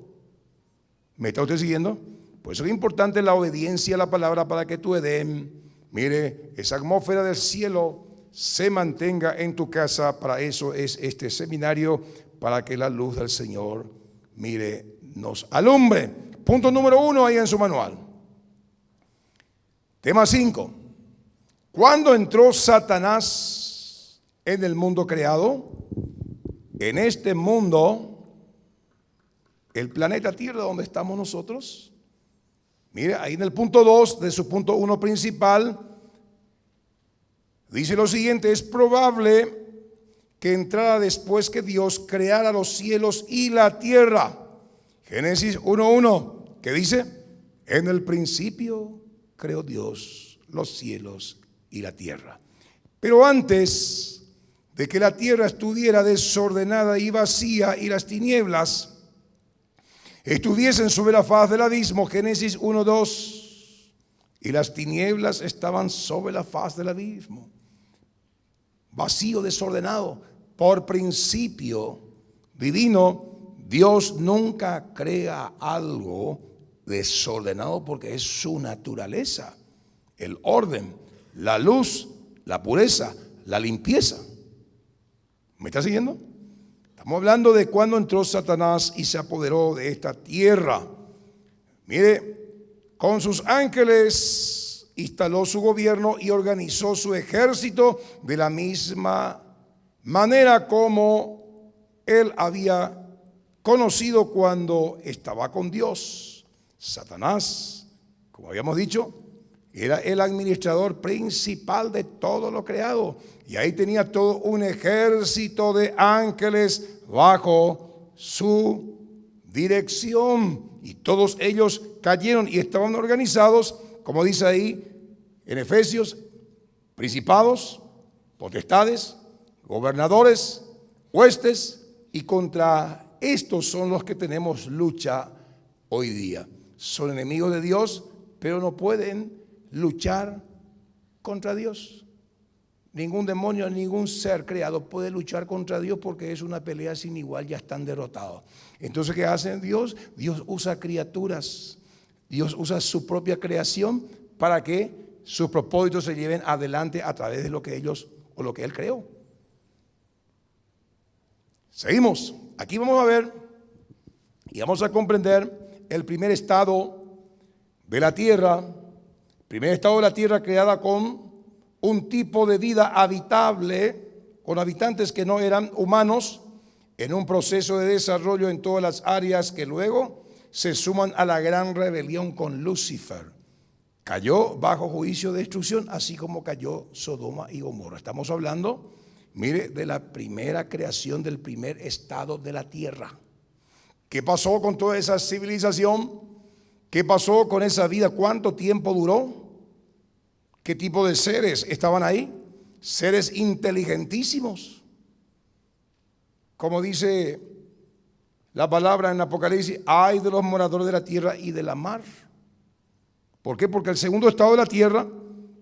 ¿Me está usted siguiendo? Por eso es importante la obediencia a la palabra para que tu Edén, mire, esa atmósfera del cielo se mantenga en tu casa. Para eso es este seminario, para que la luz del Señor, mire, nos alumbre. Punto número 1 ahí en su manual. Tema 5. ¿Cuándo entró Satanás en el mundo creado? En este mundo, el planeta Tierra donde estamos nosotros. Mire, ahí en el punto 2 de su punto 1 principal, dice lo siguiente: es probable que entrara después que Dios creara los cielos y la tierra. Génesis 1:1, que dice: en el principio creó Dios los cielos y la tierra. Pero antes de que la tierra estuviera desordenada y vacía y las tinieblas estuviesen sobre la faz del abismo, Génesis 1:2, y las tinieblas estaban sobre la faz del abismo. Vacío, desordenado. Por principio divino, Dios nunca crea algo desordenado porque es su naturaleza. El orden, la luz, la pureza, la limpieza. ¿Me está siguiendo? Estamos hablando de cuando entró Satanás y se apoderó de esta tierra. Mire, con sus ángeles instaló su gobierno y organizó su ejército de la misma manera como él había conocido cuando estaba con Dios. Satanás, como habíamos dicho, era el administrador principal de todo lo creado. Y ahí tenía todo un ejército de ángeles bajo su dirección. Y todos ellos cayeron y estaban organizados, como dice ahí en Efesios, principados, potestades, gobernadores, huestes, y contra estos son los que tenemos lucha hoy día. Son enemigos de Dios, pero no pueden luchar contra Dios. Ningún demonio, ningún ser creado puede luchar contra Dios porque es una pelea sin igual, ya están derrotados. Entonces, ¿qué hace Dios? Dios usa criaturas, Dios usa su propia creación para que sus propósitos se lleven adelante a través de lo que ellos o lo que Él creó. Seguimos. Aquí vamos a ver y vamos a comprender el primer estado de la tierra. Primer estado de la tierra creada con un tipo de vida habitable, con habitantes que no eran humanos, en un proceso de desarrollo en todas las áreas que luego se suman a la gran rebelión con Lucifer. Cayó bajo juicio de destrucción, así como cayó Sodoma y Gomorra. Estamos hablando, mire, de la primera creación del primer estado de la tierra. ¿Qué pasó con toda esa civilización? ¿Qué pasó con esa vida? ¿Cuánto tiempo duró? ¿Qué tipo de seres estaban ahí? Seres inteligentísimos. Como dice la palabra en Apocalipsis, ay de los moradores de la tierra y de la mar. ¿Por qué? Porque el segundo estado de la tierra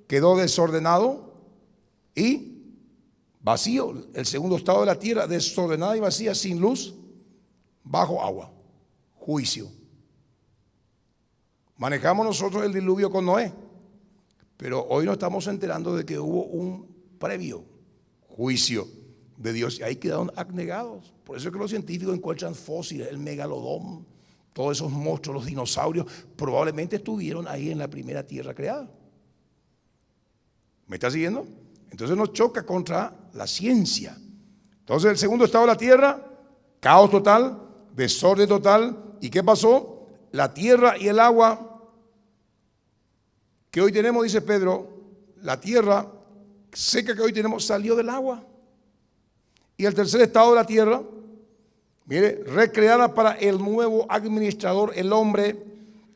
quedó desordenado y Vacío, el segundo estado de la tierra, desordenada y vacía, sin luz, bajo agua. Juicio. Manejamos nosotros el diluvio con Noé, pero hoy nos estamos enterando de que hubo un previo juicio de Dios y ahí quedaron abnegados. Por eso es que los científicos encuentran fósiles, el megalodón, todos esos monstruos, los dinosaurios, probablemente estuvieron ahí en la primera tierra creada. ¿Me está siguiendo? Entonces nos choca contra la ciencia. Entonces el segundo estado de la tierra, caos total, desorden total. ¿Y qué pasó? La tierra y el agua que hoy tenemos, dice Pedro, la tierra seca que hoy tenemos salió del agua. Y el tercer estado de la tierra, mire, recreada para el nuevo administrador, el hombre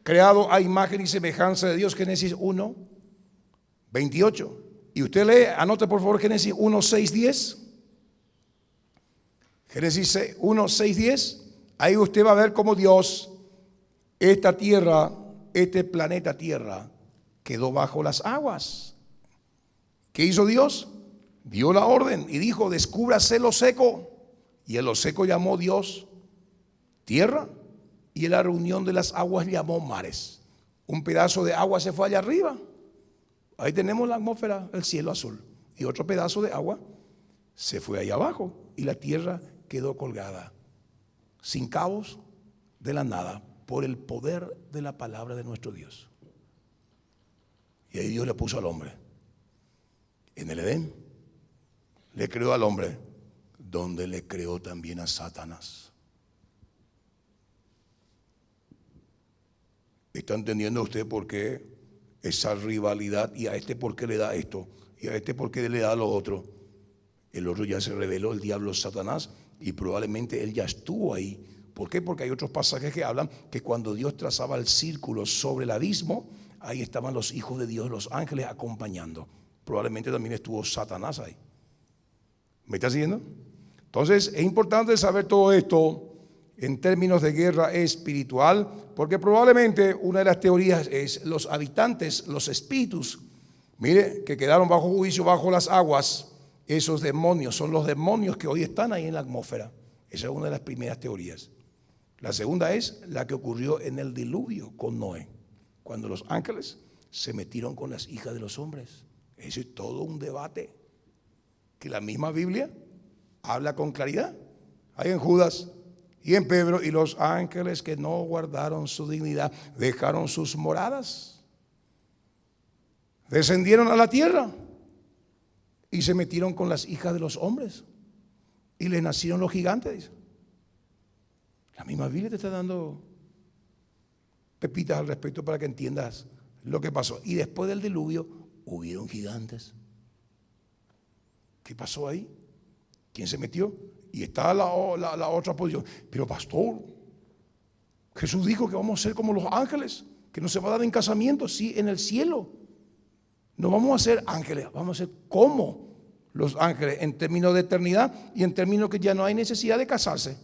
creado a imagen y semejanza de Dios. Génesis 1, 28. Y usted lee, anote por favor Génesis 1, 6, 10. Génesis 1, 6, 10. Ahí usted va a ver cómo Dios, esta tierra, este planeta Tierra, quedó bajo las aguas. ¿Qué hizo Dios? Dio la orden y dijo, descúbrase lo seco. Y en lo seco llamó Dios tierra, y en la reunión de las aguas llamó mares. Un pedazo de agua se fue allá arriba. Ahí tenemos la atmósfera, el cielo azul. Y otro pedazo de agua se fue allá abajo. Y la tierra quedó colgada, sin cabos, de la nada, por el poder de la palabra de nuestro Dios. Y ahí Dios le puso al hombre. En el Edén le creó al hombre, donde le creó también a Satanás. ¿Está entendiendo usted por qué esa rivalidad? Y a este por qué le da esto, y a este por qué le da lo otro. El otro ya se reveló, el diablo Satanás, y probablemente él ya estuvo ahí. ¿Por qué? Porque hay otros pasajes que hablan que cuando Dios trazaba el círculo sobre el abismo, ahí estaban los hijos de Dios, los ángeles acompañando. Probablemente también estuvo Satanás ahí. ¿Me está siguiendo? Entonces es importante saber todo esto en términos de guerra espiritual, porque probablemente una de las teorías es los habitantes, los espíritus, mire, que quedaron bajo juicio, bajo las aguas, esos demonios, son los demonios que hoy están ahí en la atmósfera. Esa es una de las primeras teorías. La segunda es la que ocurrió en el diluvio con Noé, cuando los ángeles se metieron con las hijas de los hombres. Ese es todo un debate que la misma Biblia habla con claridad. Hay en Judas y en Pedro, y los ángeles que no guardaron su dignidad, dejaron sus moradas, descendieron a la tierra y se metieron con las hijas de los hombres y les nacieron los gigantes. La misma Biblia te está dando pepitas al respecto para que entiendas lo que pasó. Y después del diluvio hubieron gigantes. ¿Qué pasó ahí? ¿Quién se metió? Y está la otra posición. Pero pastor, Jesús dijo que vamos a ser como los ángeles, que no se va a dar en casamiento, sí, en el cielo. No vamos a ser ángeles, vamos a ser como los ángeles en términos de eternidad y en términos que ya no hay necesidad de casarse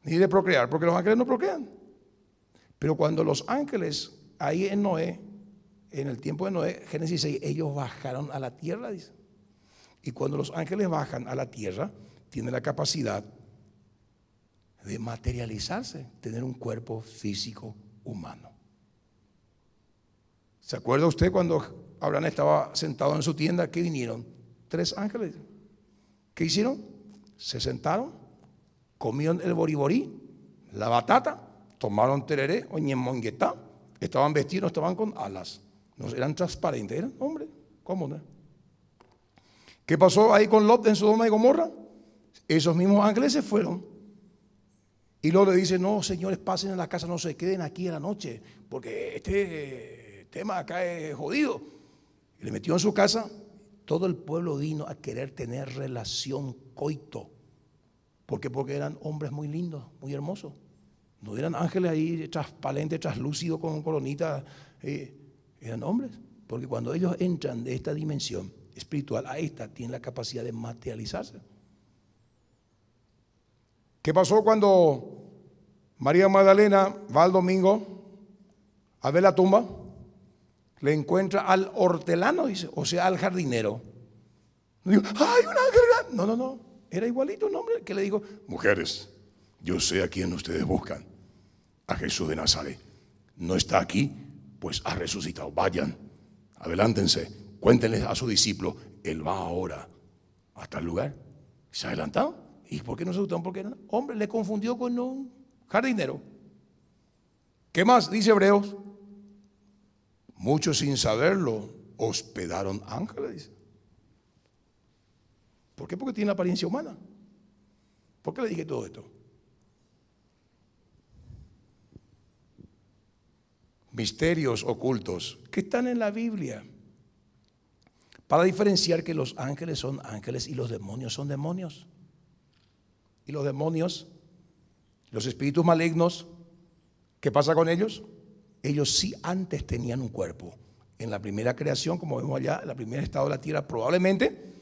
ni de procrear, porque los ángeles no procrean. Pero cuando los ángeles, ahí en Noé, en el tiempo de Noé, Génesis 6, ellos bajaron a la tierra, dice. Y cuando los ángeles bajan a la tierra, tienen la capacidad de materializarse, tener un cuerpo físico humano. ¿Se acuerda usted cuando Abraham estaba sentado en su tienda? ¿Qué vinieron? 3 ángeles. ¿Qué hicieron? Se sentaron, comieron el boriborí, la batata, tomaron tereré o ñemonguetá, estaban vestidos, estaban con alas, no eran transparentes, eran hombres, ¿cómo no? ¿Qué pasó ahí con Lot en Sodoma y Gomorra? Esos mismos ángeles se fueron. Y luego le dice, no, señores, pasen a la casa, no se queden aquí a la noche, porque este tema acá es jodido. Y le metió en su casa. Todo el pueblo vino a querer tener relación coito. ¿Por qué? Porque eran hombres muy lindos, muy hermosos. No eran ángeles ahí transparentes, translúcidos con coronitas. Eran hombres. Porque cuando ellos entran de esta dimensión espiritual a esta, tienen la capacidad de materializarse. ¿Qué pasó cuando María Magdalena va al domingo a ver la tumba? Le encuentra al hortelano, dice, o sea, al jardinero. No digo, ¡ay, un ángel grande! No, no, no. Era igualito un hombre que le dijo, mujeres, yo sé a quién ustedes buscan. A Jesús de Nazaret. No está aquí, pues ha resucitado. Vayan, adelántense, cuéntenles a su discípulo, él va ahora a tal lugar. Se ha adelantado. ¿Y por qué no se asustaron? Porque hombre, le confundió con un jardinero. ¿Qué más dice Hebreos? Muchos sin saberlo hospedaron ángeles. ¿Por qué? Porque tiene la apariencia humana. ¿Por qué le dije todo esto? Misterios ocultos que están en la Biblia para diferenciar que los ángeles son ángeles y los demonios son demonios. Y los demonios, los espíritus malignos, ¿qué pasa con ellos? Ellos sí antes tenían un cuerpo. En la primera creación, como vemos allá, en el primer estado de la tierra probablemente,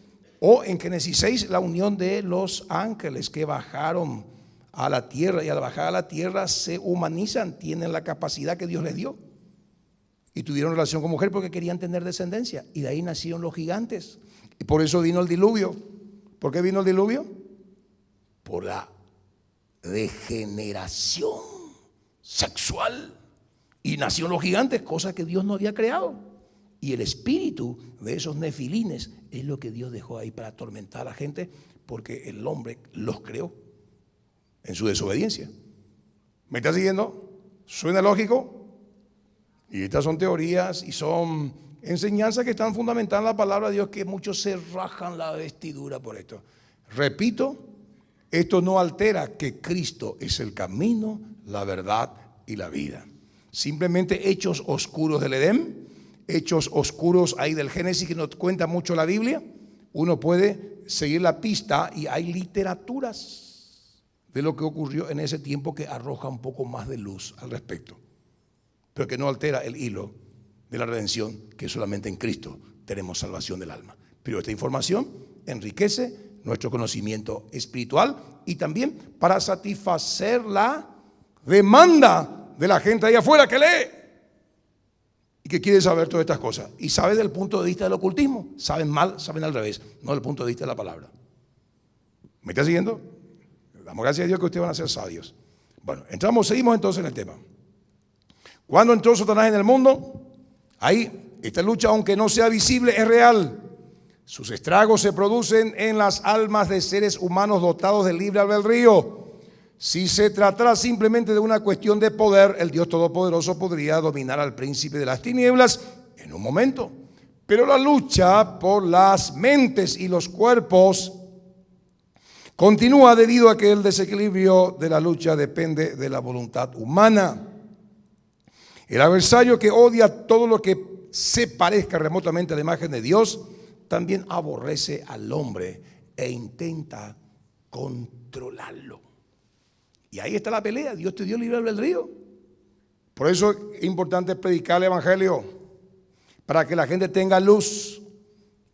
o en Génesis 6, la unión de los ángeles que bajaron a la tierra y al bajar a la tierra se humanizan, tienen la capacidad que Dios les dio. Y tuvieron relación con mujer porque querían tener descendencia. Y de ahí nacieron los gigantes. Y por eso vino el diluvio. ¿Por qué vino el diluvio? Por la degeneración sexual. Y nacieron los gigantes, cosa que Dios no había creado. Y el espíritu de esos nefilines es lo que Dios dejó ahí para atormentar a la gente, porque el hombre los creó en su desobediencia. ¿Me está siguiendo? ¿Suena lógico? Y estas son teorías y son enseñanzas que están fundamentadas en la palabra de Dios, que muchos se rajan la vestidura por esto. Repito, esto no altera que Cristo es el camino, la verdad y la vida. Simplemente hechos oscuros del Edén, hechos oscuros ahí del Génesis que nos cuenta mucho la Biblia. Uno puede seguir la pista y hay literaturas de lo que ocurrió en ese tiempo que arroja un poco más de luz al respecto, pero que no altera el hilo de la redención, que solamente en Cristo tenemos salvación del alma. Pero esta información enriquece nuestro conocimiento espiritual y también para satisfacer la demanda de la gente ahí afuera que lee y que quiere saber todas estas cosas y sabe del punto de vista del ocultismo. Saben mal, saben al revés, no del punto de vista de la palabra. ¿Me está siguiendo? Damos gracias a Dios que ustedes van a ser sabios. Bueno, seguimos entonces en el tema. Cuando entró Satanás en el mundo, ahí esta lucha, aunque no sea visible, es real. Sus estragos se producen en las almas de seres humanos dotados de libre albedrío. Si se tratara simplemente de una cuestión de poder, el Dios Todopoderoso podría dominar al príncipe de las tinieblas en un momento. Pero la lucha por las mentes y los cuerpos continúa debido a que el desequilibrio de la lucha depende de la voluntad humana. El adversario que odia todo lo que se parezca remotamente a la imagen de Dios, también aborrece al hombre e intenta controlarlo. Y ahí está la pelea. Dios te dio libre albedrío. Por eso es importante predicar el evangelio, para que la gente tenga luz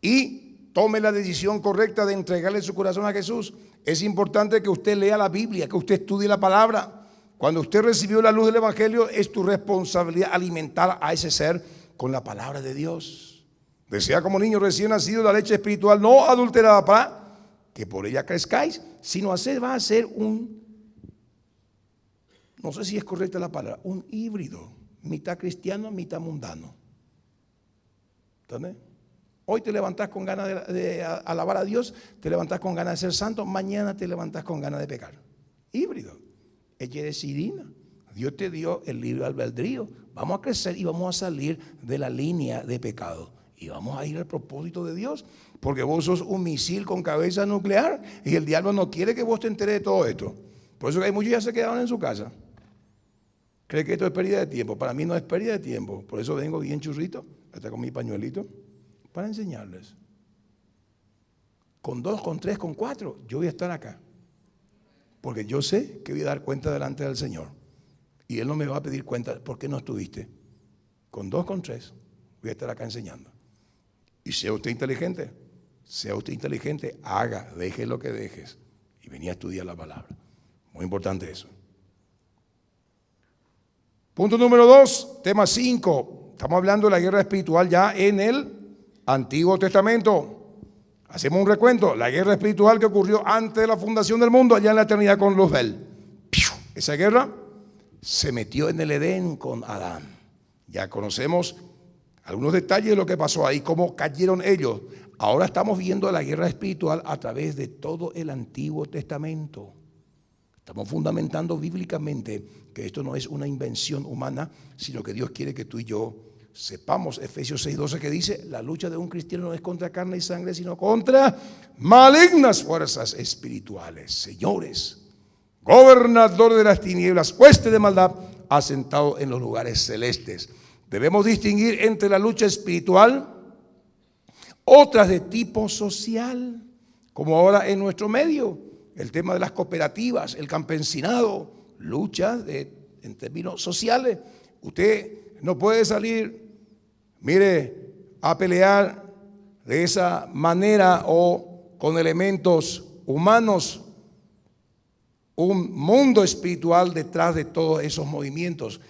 y tome la decisión correcta de entregarle su corazón a Jesús. Es importante que usted lea la Biblia, que usted estudie la palabra. Cuando usted recibió la luz del evangelio, es tu responsabilidad alimentar a ese ser con la palabra de Dios. Desea como niño recién nacido la leche espiritual no adulterada, para que por ella crezcáis, sino va a ser no sé si es correcta la palabra, un híbrido, mitad cristiano, mitad mundano. ¿Entendés? Hoy te levantás con ganas de alabar a Dios, te levantás con ganas de ser santo, mañana te levantás con ganas de pecar. Híbrido. Ella decidina. Dios te dio el libre albedrío. Vamos a crecer y vamos a salir de la línea de pecado. Y vamos a ir al propósito de Dios. Porque vos sos un misil con cabeza nuclear y el diablo no quiere que vos te enteres de todo esto. Por eso que hay muchos ya se quedaron en su casa. Cree que esto es pérdida de tiempo. Para mí no es pérdida de tiempo. Por eso vengo bien churrito, hasta con mi pañuelito, para enseñarles. Con 2, con 3, con 4, yo voy a estar acá. Porque yo sé que voy a dar cuenta delante del Señor. Y Él no me va a pedir cuenta, ¿por qué no estuviste? Con 2, con 3, voy a estar acá enseñando. Y sea usted inteligente, haga, deje lo que dejes. Y venía a estudiar la palabra. Muy importante eso. Punto número 2, tema 5. Estamos hablando de la guerra espiritual ya en el Antiguo Testamento. Hacemos un recuento. La guerra espiritual que ocurrió antes de la fundación del mundo, allá en la eternidad con Luzbel. Esa guerra se metió en el Edén con Adán. Ya conocemos algunos detalles de lo que pasó ahí, cómo cayeron ellos. Ahora estamos viendo la guerra espiritual a través de todo el Antiguo Testamento. Estamos fundamentando bíblicamente que esto no es una invención humana, sino que Dios quiere que tú y yo sepamos. Efesios 6:12 que dice: la lucha de un cristiano no es contra carne y sangre, sino contra malignas fuerzas espirituales. Señores, gobernador de las tinieblas, hueste de maldad, asentado en los lugares celestes. Debemos distinguir entre la lucha espiritual, otras de tipo social, como ahora en nuestro medio, el tema de las cooperativas, el campesinado, luchas en términos sociales. Usted no puede salir, mire, a pelear de esa manera o con elementos humanos. Un mundo espiritual detrás de todos esos movimientos.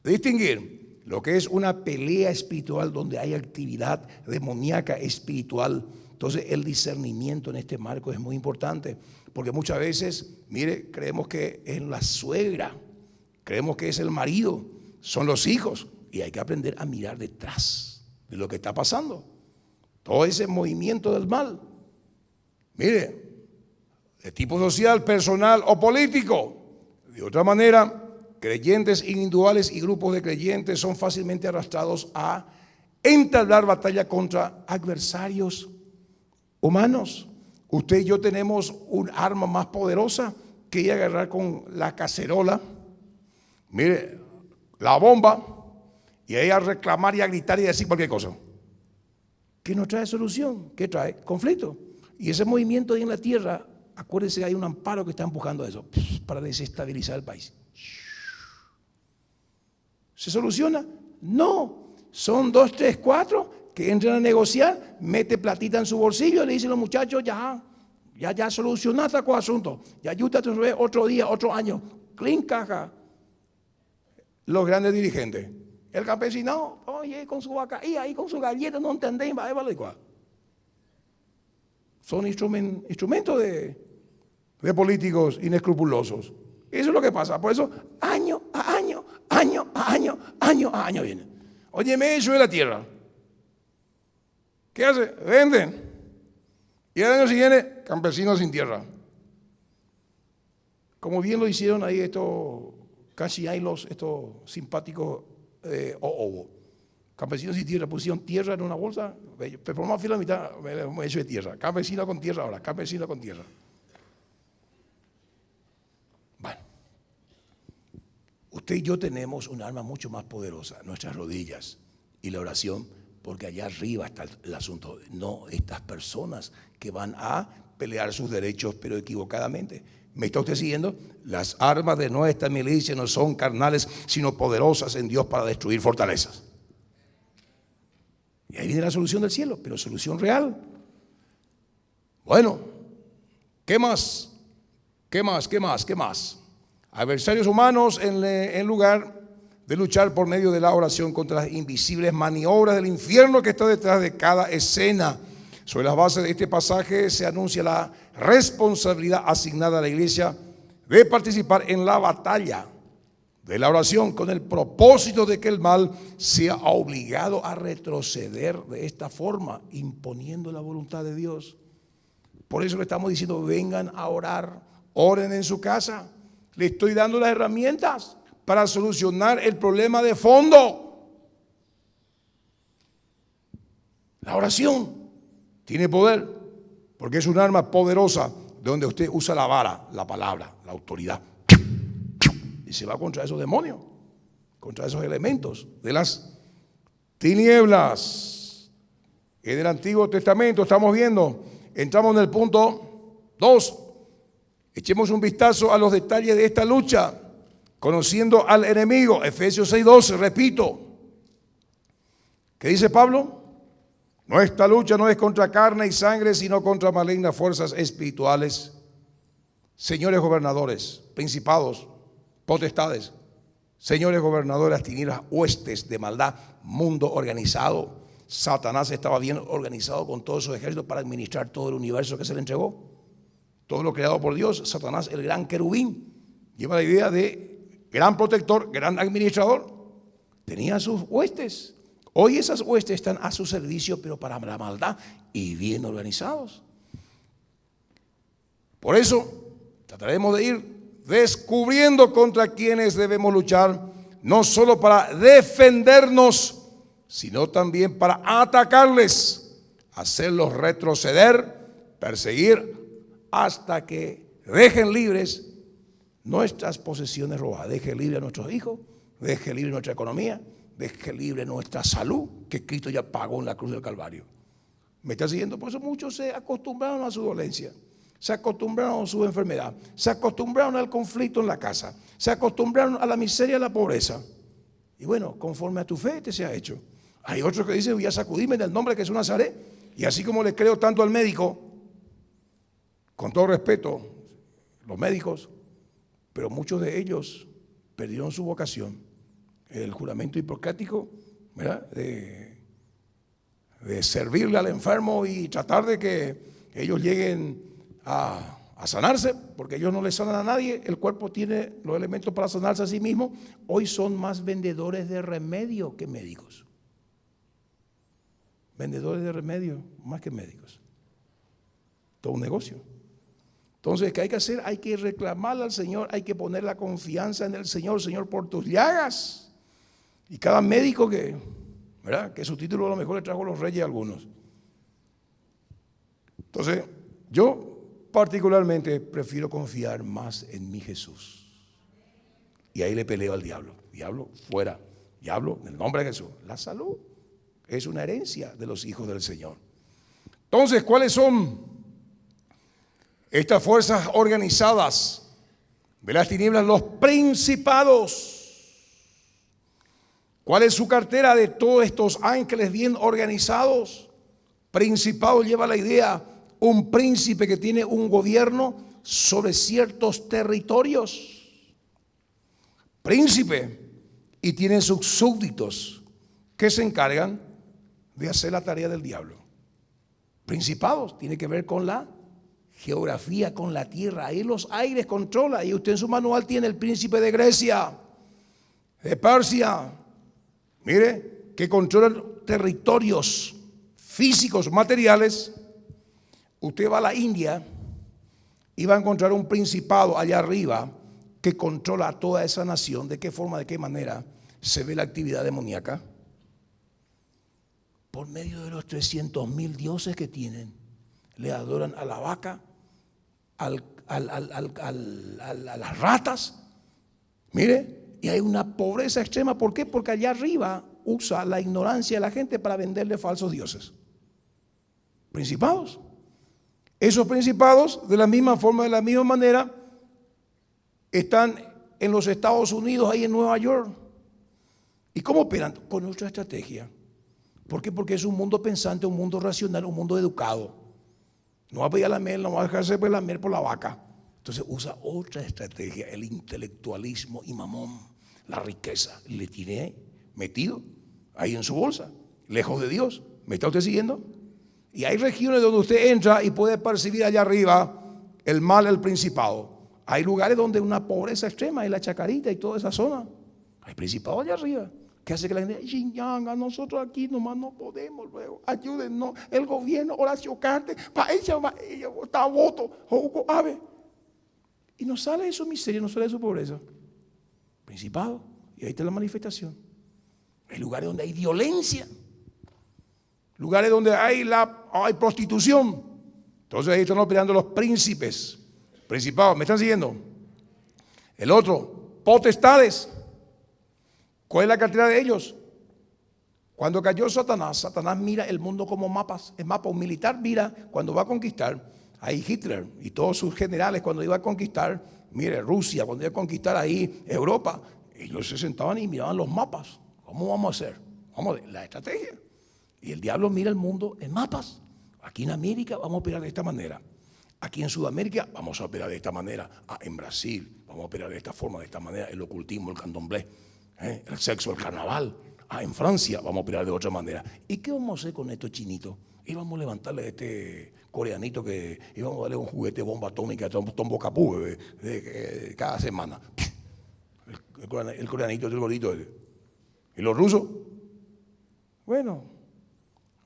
Distinguir lo que es una pelea espiritual donde hay actividad demoníaca espiritual. Entonces el discernimiento en este marco es muy importante, porque muchas veces, mire, creemos que es la suegra, creemos que es el marido, son los hijos, y hay que aprender a mirar detrás de lo que está pasando. Todo ese movimiento del mal, mire, de tipo social, personal o político. De otra manera, creyentes individuales y grupos de creyentes son fácilmente arrastrados a entablar batalla contra adversarios humanos. Usted y yo tenemos un arma más poderosa que ir a agarrar con la cacerola, mire, la bomba, y ahí a reclamar y a gritar y a decir cualquier cosa. ¿Qué no trae solución? ¿Qué trae? Conflicto. Y ese movimiento ahí en la tierra, acuérdense que hay un amparo que está empujando eso para desestabilizar el país. ¿Se soluciona? No. Son 2, 3, 4 que entran a negociar, mete platita en su bolsillo y le dicen los muchachos, ya solucionaste el asunto. Ya ayúdate otro día, otro año. Clean caja. Los grandes dirigentes. El campesinado, oye, con su vaca, y ahí con su galleta, no entendéis, va a igual. Son instrumentos de políticos inescrupulosos. Eso es lo que pasa. Por eso, año a año viene. Óyeme, eso es la tierra. ¿Qué hace? Venden. Y el año siguiente, campesinos sin tierra. Como bien lo hicieron ahí estos simpáticos campesinos sin tierra, pusieron tierra en una bolsa, pero por más fila la mitad hecho de tierra. Campesino con tierra ahora, campesino con tierra. Bueno, usted y yo tenemos un arma mucho más poderosa, nuestras rodillas y la oración, porque allá arriba está el asunto, no estas personas que van a pelear sus derechos, pero equivocadamente. ¿Me está usted siguiendo? Las armas de nuestra milicia no son carnales, sino poderosas en Dios para destruir fortalezas. Y ahí viene la solución del cielo, pero solución real. Bueno, ¿qué más? ¿Qué más? Adversarios humanos en lugar de luchar por medio de la oración contra las invisibles maniobras del infierno que está detrás de cada escena. Sobre las bases de este pasaje se anuncia la responsabilidad asignada a la iglesia de participar en la batalla de la oración con el propósito de que el mal sea obligado a retroceder de esta forma, imponiendo la voluntad de Dios. Por eso le estamos diciendo, vengan a orar, oren en su casa. Le estoy dando las herramientas para solucionar el problema de fondo. La oración tiene poder, porque es un arma poderosa donde usted usa la vara, la palabra, la autoridad. Y se va contra esos demonios, contra esos elementos de las tinieblas. En el Antiguo Testamento estamos viendo, entramos en el punto 2. Echemos un vistazo a los detalles de esta lucha, conociendo al enemigo. Efesios 6:12, repito. ¿Qué dice Pablo? Nuestra lucha no es contra carne y sangre, sino contra malignas fuerzas espirituales, señores gobernadores, principados, potestades, señores gobernadores, tinieblas, huestes de maldad, mundo organizado. Satanás estaba bien organizado con todos sus ejércitos para administrar todo el universo que se le entregó. Todo lo creado por Dios. Satanás, el gran querubín, lleva la idea de gran protector, gran administrador. Tenía sus huestes. Hoy esas huestes están a su servicio, pero para la maldad y bien organizados. Por eso trataremos de ir descubriendo contra quienes debemos luchar, no solo para defendernos, sino también para atacarles, hacerlos retroceder, perseguir, hasta que dejen libres nuestras posesiones robadas, deje libre a nuestros hijos, deje libre nuestra economía, deje libre nuestra salud, que Cristo ya pagó en la cruz del Calvario. ¿Me está siguiendo? Por eso muchos se acostumbraron a su dolencia, se acostumbraron a su enfermedad, se acostumbraron al conflicto en la casa, se acostumbraron a la miseria y a la pobreza. Y bueno, conforme a tu fe te se ha hecho. Hay otros que dicen, voy a sacudirme en el nombre de Jesús Nazaret. Y así como le creo tanto al médico, con todo respeto, los médicos, pero muchos de ellos perdieron su vocación. El juramento hipocrático, ¿verdad? De servirle al enfermo y tratar de que ellos lleguen a sanarse, porque ellos no le sanan a nadie. El cuerpo tiene los elementos para sanarse a sí mismo. Hoy son más vendedores de remedio que médicos. Vendedores de remedio más que médicos. Todo un negocio. Entonces, ¿qué hay que hacer? Hay que reclamarle al Señor, hay que poner la confianza en el Señor. Señor, por tus llagas. Y cada médico ¿verdad? Que su título a lo mejor le trajo los reyes a algunos. Entonces, yo particularmente prefiero confiar más en mi Jesús. Y ahí le peleo al diablo. Diablo, fuera. Diablo, en el nombre de Jesús. La salud es una herencia de los hijos del Señor. Entonces, ¿cuáles son estas fuerzas organizadas de las tinieblas? Los principados. ¿Cuál es su cartera de todos estos ángeles bien organizados? Principado lleva la idea, un príncipe que tiene un gobierno sobre ciertos territorios. Príncipe, y tiene sus súbditos que se encargan de hacer la tarea del diablo. Principados, tiene que ver con la geografía, con la tierra. Ahí los aires controla. Y usted en su manual tiene el príncipe de Grecia, de Persia. Mire, que controlan territorios físicos, materiales. Usted va a la India y va a encontrar un principado allá arriba que controla a toda esa nación. ¿De qué forma, de qué manera se ve la actividad demoníaca? Por medio de los 300,000 dioses que tienen. Le adoran a la vaca, a las ratas. Mire, y hay una pobreza extrema. ¿Por qué? Porque allá arriba usa la ignorancia de la gente para venderle falsos dioses. Principados. Esos principados, de la misma forma, de la misma manera, están en los Estados Unidos, ahí en Nueva York. ¿Y cómo operan? Con nuestra estrategia. ¿Por qué? Porque es un mundo pensante, un mundo racional, un mundo educado. No va a pedir la miel, no va a dejarse la miel por la vaca. Entonces usa otra estrategia, el intelectualismo y mamón, la riqueza. Le tiene metido ahí en su bolsa, lejos de Dios. ¿Me está usted siguiendo? Y hay regiones donde usted entra y puede percibir allá arriba el mal, el principado. Hay lugares donde una pobreza extrema, y la Chacarita y toda esa zona. Hay principado allá arriba. Que hace que la gente diga, Xinjiang, nosotros aquí nomás no podemos luego, ayúdennos, el gobierno, Horacio Cartes, para ella, está voto, Hugo Ave. Y no sale de su miseria, no sale de su pobreza. Principado, y ahí está la manifestación. Hay lugares donde hay violencia, lugares donde hay prostitución. Entonces ahí están operando los príncipes, principados, ¿me están siguiendo? El otro, potestades. ¿Cuál es la cartera de ellos? Cuando cayó Satanás mira el mundo como mapas. El mapa, un militar mira cuando va a conquistar. Ahí Hitler y todos sus generales cuando iba a conquistar, mire, Rusia, cuando iba a conquistar ahí Europa, ellos se sentaban y miraban los mapas. ¿Cómo vamos a hacer? Vamos a ver, la estrategia. Y el diablo mira el mundo en mapas. Aquí en América vamos a operar de esta manera. Aquí en Sudamérica vamos a operar de esta manera. En Brasil vamos a operar de esta forma, de esta manera. El ocultismo, el candomblé. El sexo, el carnaval. En Francia vamos a operar de otra manera. ¿Y qué vamos a hacer con estos chinitos? Y vamos a levantarle a este coreanito que íbamos a darle un juguete bomba atómica, tombo capú cada semana. El coreanito, el gordito. ¿Y los rusos? Bueno,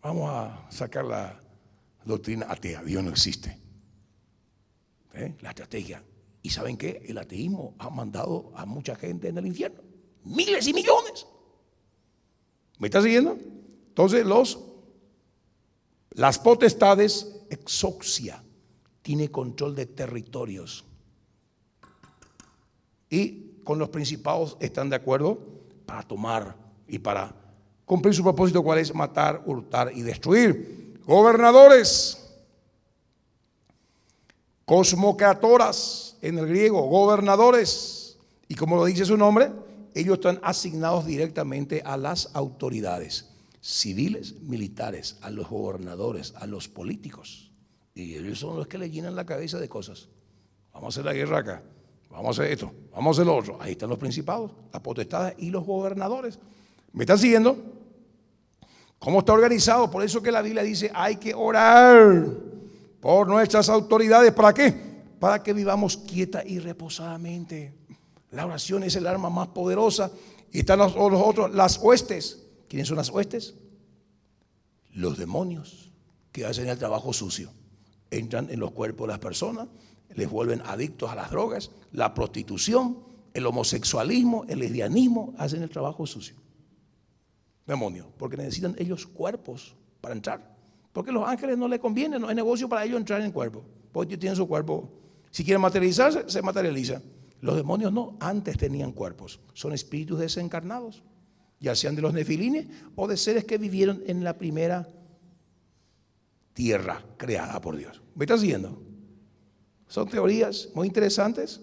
vamos a sacar la doctrina atea. Dios no existe. La estrategia. ¿Y saben qué? El ateísmo ha mandado a mucha gente en el infierno. Miles y millones. ¿Me está siguiendo? Entonces las potestades, exoxia, tiene control de territorios. Y con los principados están de acuerdo para tomar y para cumplir su propósito, ¿cuál es? Matar, hurtar y destruir. Gobernadores, cosmocratoras en el griego, gobernadores. Y como lo dice su nombre, ellos están asignados directamente a las autoridades civiles, militares, a los gobernadores, a los políticos. Y ellos son los que le llenan la cabeza de cosas. Vamos a hacer la guerra acá, vamos a hacer esto, vamos a hacer lo otro. Ahí están los principados, las potestades y los gobernadores. ¿Me están siguiendo? ¿Cómo está organizado? Por eso que la Biblia dice, hay que orar por nuestras autoridades. ¿Para qué? Para que vivamos quieta y reposadamente. La oración es el arma más poderosa. Y están los otros, las huestes. ¿Quiénes son las huestes? Los demonios que hacen el trabajo sucio. Entran en los cuerpos de las personas, les vuelven adictos a las drogas, la prostitución, el homosexualismo, el lesbianismo, hacen el trabajo sucio. Demonios, porque necesitan ellos cuerpos para entrar. Porque a los ángeles no les conviene, no es negocio para ellos entrar en cuerpo. Porque ellos tienen su cuerpo. Si quieren materializarse, se materializa. Los demonios no, antes tenían cuerpos. Son espíritus desencarnados, ya sean de los nefilines o de seres que vivieron en la primera tierra creada por Dios. ¿Me estás siguiendo? Son teorías muy interesantes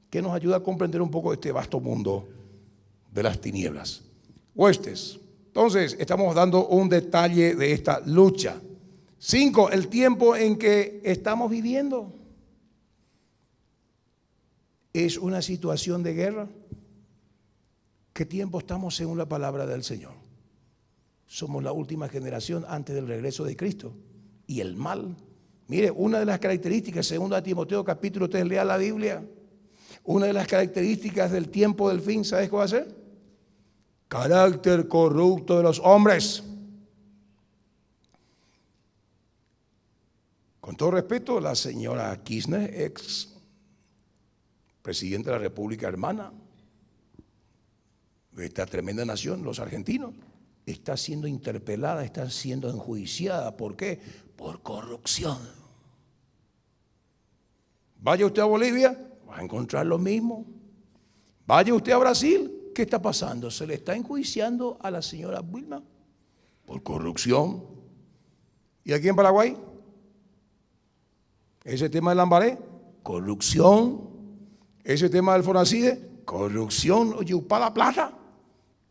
que nos ayudan a comprender un poco este vasto mundo de las tinieblas. Huestes. Entonces, estamos dando un detalle de esta lucha. 5, el tiempo en que estamos viviendo. ¿Es una situación de guerra? ¿Qué tiempo estamos según la palabra del Señor? Somos la última generación antes del regreso de Cristo. Y el mal. Mire, una de las características, según a Timoteo capítulo 3, lea la Biblia. Una de las características del tiempo del fin, ¿sabes qué va a ser? Carácter corrupto de los hombres. Con todo respeto, la señora Kirchner, ex presidenta de la República Hermana de esta tremenda nación, los argentinos, está siendo interpelada, está siendo enjuiciada. ¿Por qué? Por corrupción. Vaya usted a Bolivia, va a encontrar lo mismo. Vaya usted a Brasil, ¿qué está pasando? Se le está enjuiciando a la señora Vilma por corrupción. ¿Y aquí en Paraguay? Ese tema del Lambaré, corrupción. Ese tema del Fonacide, corrupción. Oye, para la plata,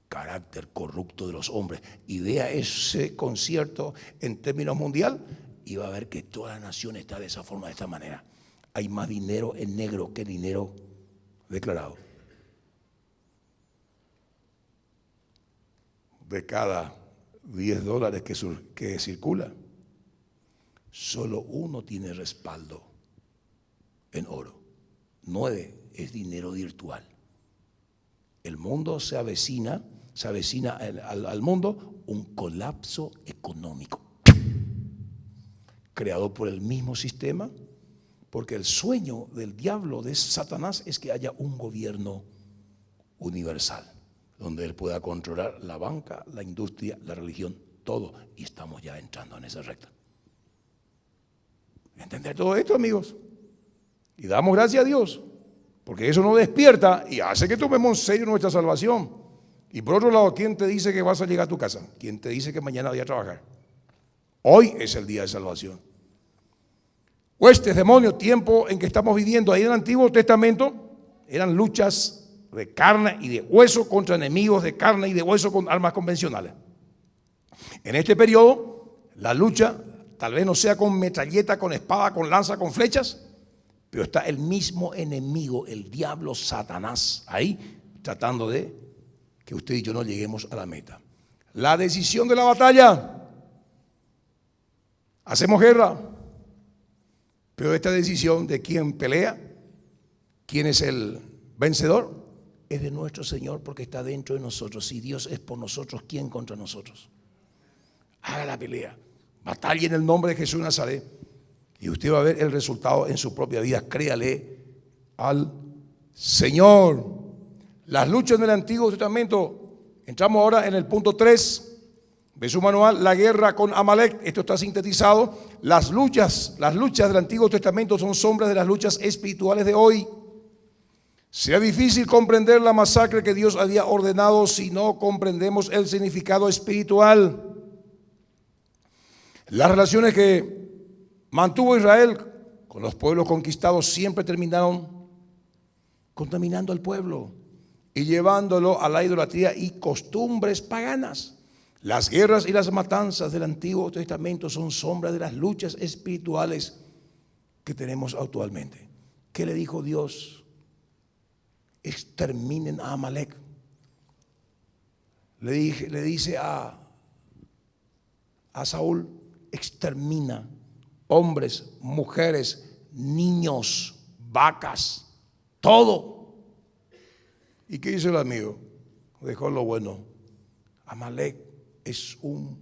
carácter corrupto de los hombres. Y vea ese concierto en términos mundial y va a ver que toda la nación está de esa forma, de esta manera. Hay más dinero en negro que dinero declarado. De cada $10 que circula, solo uno tiene respaldo en oro. 9 es dinero virtual. El mundo se avecina al mundo un colapso económico creado por el mismo sistema, porque el sueño del diablo, de Satanás, es que haya un gobierno universal donde él pueda controlar la banca, la industria, la religión, todo. Y estamos ya entrando en esa recta. ¿Entender todo esto, amigos? Y damos gracias a Dios, porque eso nos despierta y hace que tomemos en serio nuestra salvación. Y por otro lado, ¿quién te dice que vas a llegar a tu casa? ¿Quién te dice que mañana voy a trabajar? Hoy es el día de salvación. Huestes, demonios, tiempo en que estamos viviendo. Ahí en el Antiguo Testamento eran luchas de carne y de hueso contra enemigos de carne y de hueso con armas convencionales. En este periodo, la lucha tal vez no sea con metralleta, con espada, con lanza, con flechas, pero está el mismo enemigo, el diablo, Satanás, ahí tratando de que usted y yo no lleguemos a la meta. La decisión de la batalla. Hacemos guerra. Pero esta decisión de quién pelea, quién es el vencedor, es de nuestro Señor, porque está dentro de nosotros. Si Dios es por nosotros, ¿quién contra nosotros? Haga la pelea. Batalla en el nombre de Jesús de Nazaret. Y usted va a ver el resultado en su propia vida. Créale al Señor. Las luchas del Antiguo Testamento. Entramos ahora en el punto 3 de su manual, la guerra con Amalek. Esto está sintetizado. Las luchas del Antiguo Testamento son sombras de las luchas espirituales de hoy. Será difícil comprender la masacre que Dios había ordenado si no comprendemos el significado espiritual. Las relaciones que mantuvo Israel con los pueblos conquistados siempre terminaron contaminando al pueblo y llevándolo a la idolatría y costumbres paganas. Las guerras y las matanzas del Antiguo Testamento son sombras de las luchas espirituales que tenemos actualmente. ¿Qué le dijo Dios? Exterminen a Amalek. Le dice a Saúl, extermina hombres, mujeres, niños, vacas, todo. ¿Y qué hizo el amigo? Dejó lo bueno. Amalek es un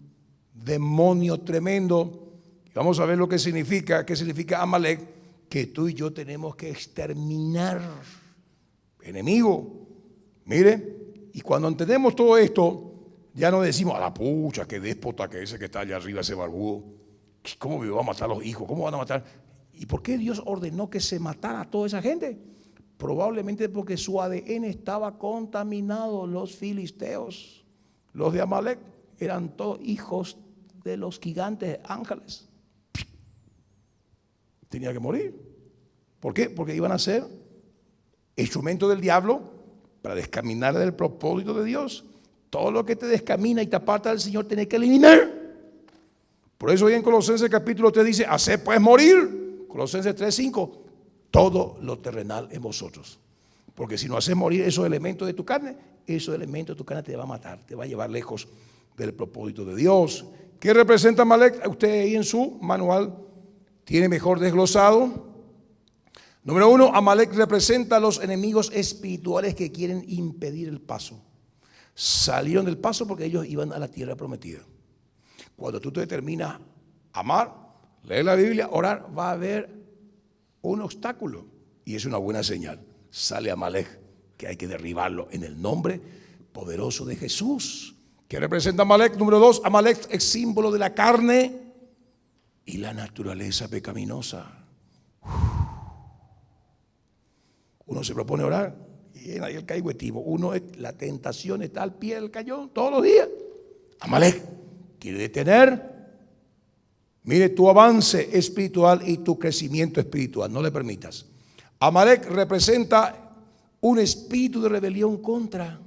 demonio tremendo. Vamos a ver lo que significa. ¿Qué significa Amalek? Que tú y yo tenemos que exterminar enemigo. Mire, y cuando entendemos todo esto, ya no decimos, a la pucha, qué déspota que ese que está allá arriba, ese barbudo. ¿Cómo me va a matar a los hijos? ¿Cómo van a matar? ¿Y por qué Dios ordenó que se matara a toda esa gente? Probablemente porque su ADN estaba contaminado. Los filisteos, los de Amalek, eran todos hijos de los gigantes ángeles. Tenía que morir. ¿Por qué? Porque iban a ser instrumento del diablo para descaminar del propósito de Dios. Todo lo que te descamina y te aparta del Señor, tenés que eliminar. Por eso hoy en Colosenses capítulo 3 dice, haced pues morir. Colosenses 3:5, todo lo terrenal en vosotros. Porque si no haces morir esos elementos de tu carne, esos elementos de tu carne te va a matar, te va a llevar lejos del propósito de Dios. ¿Qué representa Amalek? Usted ahí en su manual tiene mejor desglosado. Número 1, Amalek representa a los enemigos espirituales que quieren impedir el paso. Salieron del paso porque ellos iban a la tierra prometida. Cuando tú te determinas a amar, leer la Biblia, orar, va a haber un obstáculo y es una buena señal. Sale Amalek, que hay que derribarlo en el nombre poderoso de Jesús. ¿Qué representa Amalek? Número 2, Amalek es símbolo de la carne y la naturaleza pecaminosa. Uno se propone orar y ahí el caigüetismo. La tentación está al pie del cañón todos los días. Amalek quiere detener, mire, tu avance espiritual y tu crecimiento espiritual. No le permitas. Amalek representa un espíritu de rebelión contra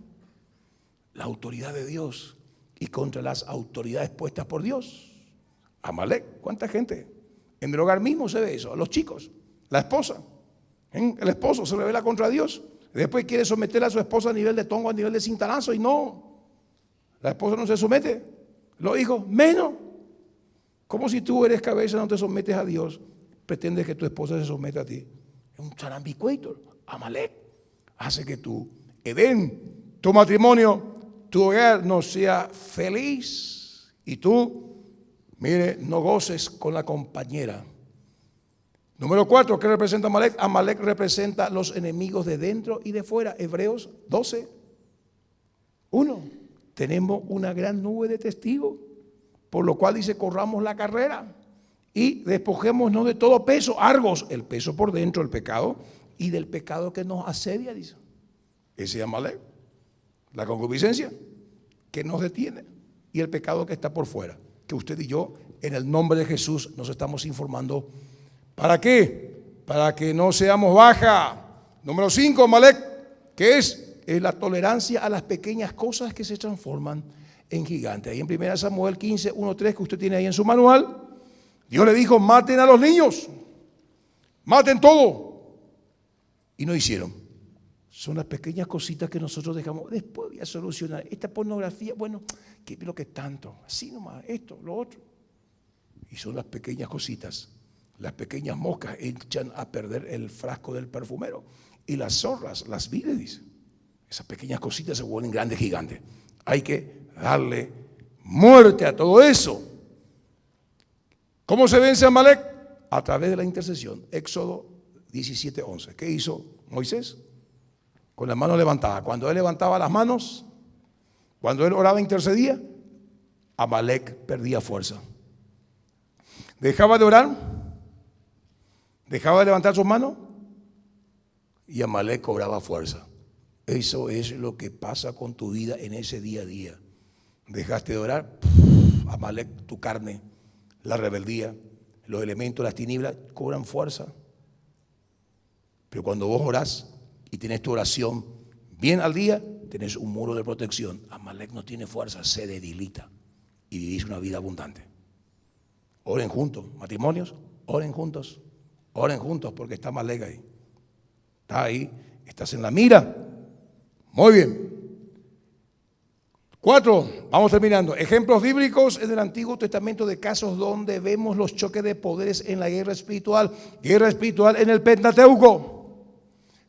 la autoridad de Dios y contra las autoridades puestas por Dios. Amalek, ¿cuánta gente? En el hogar mismo se ve eso. Los chicos, la esposa. El esposo se rebela contra Dios. Después quiere someter a su esposa a nivel de tongo, a nivel de cintarazo, y no. La esposa no se somete. Los hijos, menos. Como si tú eres cabeza, no te sometes a Dios, pretendes que tu esposa se someta a ti. Es un charambicuator. Amalek hace que tu Edén, tu matrimonio, tu hogar no sea feliz. Y tú, mire, no goces con la compañera. Número 4, ¿qué representa Amalek? Amalek representa los enemigos de dentro y de fuera. Hebreos 12:1. Tenemos una gran nube de testigos, por lo cual dice, corramos la carrera y despojémonos de todo peso, argos, el peso por dentro, el pecado, y del pecado que nos asedia, dice. Ese es Amalek, la concupiscencia que nos detiene y el pecado que está por fuera, que usted y yo, en el nombre de Jesús, nos estamos informando. ¿Para qué? Para que no seamos baja. Número 5, Amalek, ¿qué es? Es la tolerancia a las pequeñas cosas que se transforman en gigantes. Ahí en 1 Samuel 15:1-3, que usted tiene ahí en su manual, Dios le dijo, maten a los niños, maten todo. Y no hicieron. Son las pequeñas cositas que nosotros dejamos. Después voy a solucionar. Esta pornografía, bueno, ¿qué es lo que tanto? Así nomás, esto, lo otro. Y son las pequeñas cositas. Las pequeñas moscas echan a perder el frasco del perfumero. Y las zorras, las vides, dice. Esas pequeñas cositas se vuelven grandes, gigantes. Hay que darle muerte a todo eso. ¿Cómo se vence a Amalek? A través de la intercesión. Éxodo 17:11. ¿Qué hizo Moisés? Con las manos levantadas. Cuando él levantaba las manos, cuando él oraba e intercedía, Amalek perdía fuerza. Dejaba de orar, dejaba de levantar sus manos y Amalek cobraba fuerza. Eso es lo que pasa con tu vida en ese día a día. Dejaste de orar, Amalek, tu carne, la rebeldía, los elementos, las tinieblas cobran fuerza. Pero cuando vos orás y tenés tu oración bien al día, tenés un muro de protección. Amalek no tiene fuerza, se debilita y vivís una vida abundante. Oren juntos, matrimonios, oren juntos porque está Amalek ahí. Está ahí, estás en la mira. Muy bien. 4, vamos terminando. Ejemplos bíblicos en el Antiguo Testamento de casos donde vemos los choques de poderes en la guerra espiritual. Guerra espiritual en el Pentateuco.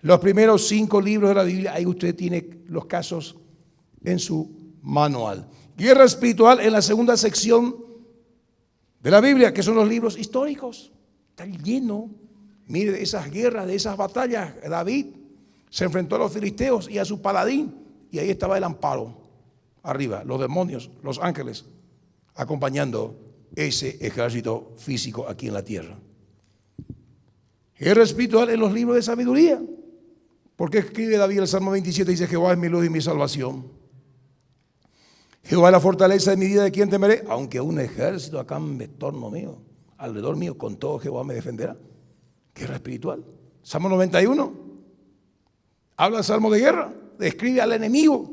Los primeros 5 libros de la Biblia, ahí usted tiene los casos en su manual. Guerra espiritual en la segunda sección de la Biblia, que son los libros históricos. Está lleno, mire, de esas guerras, de esas batallas. David se enfrentó a los filisteos y a su paladín, y ahí estaba el amparo, arriba, los demonios, los ángeles, acompañando ese ejército físico aquí en la tierra. Guerra espiritual en los libros de sabiduría. ¿Por qué escribe David el Salmo 27? Dice: Jehová es mi luz y mi salvación. Jehová es la fortaleza de mi vida, ¿de quién temeré? Aunque un ejército acampe en torno mío, alrededor mío, con todo Jehová me defenderá. Guerra espiritual. Salmo 91. Habla del salmo de guerra. Describe al enemigo.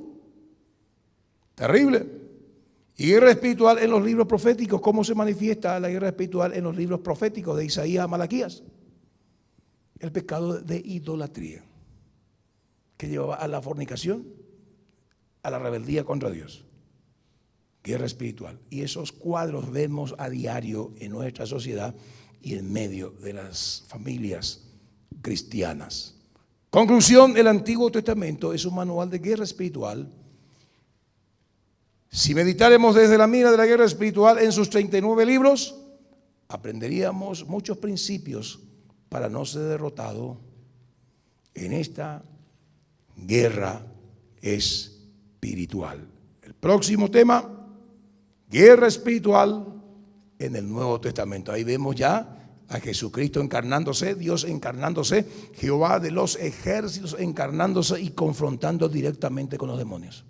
Terrible. Y guerra espiritual en los libros proféticos. ¿Cómo se manifiesta la guerra espiritual en los libros proféticos de Isaías a Malaquías? El pecado de idolatría, que llevaba a la fornicación, a la rebeldía contra Dios. Guerra espiritual. Y esos cuadros vemos a diario en nuestra sociedad y en medio de las familias cristianas. Conclusión: el Antiguo Testamento es un manual de guerra espiritual. Si meditáramos desde la mira de la guerra espiritual en sus 39 libros, aprenderíamos muchos principios para no ser derrotado en esta guerra espiritual. El próximo tema: guerra espiritual en el Nuevo Testamento. Ahí vemos ya a Jesucristo encarnándose, Dios encarnándose, Jehová de los ejércitos encarnándose y confrontando directamente con los demonios.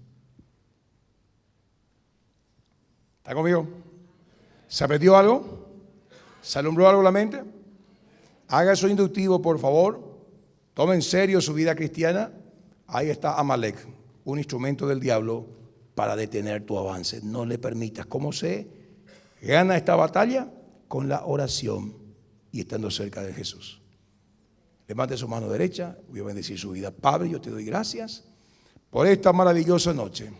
¿Está conmigo? ¿Se aprendió algo? ¿Se alumbró algo la mente? Haga eso inductivo, por favor. Tome en serio su vida cristiana. Ahí está Amalek, un instrumento del diablo para detener tu avance. No le permitas. ¿Cómo se gana esta batalla? Con la oración y estando cerca de Jesús. Levante su mano derecha. Voy a bendecir su vida. Padre, yo te doy gracias por esta maravillosa noche.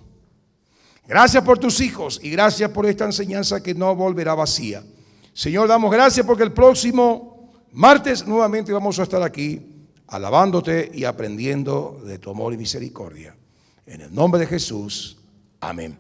Gracias por tus hijos y gracias por esta enseñanza que no volverá vacía. Señor, damos gracias porque el próximo martes nuevamente vamos a estar aquí alabándote y aprendiendo de tu amor y misericordia. En el nombre de Jesús, amén.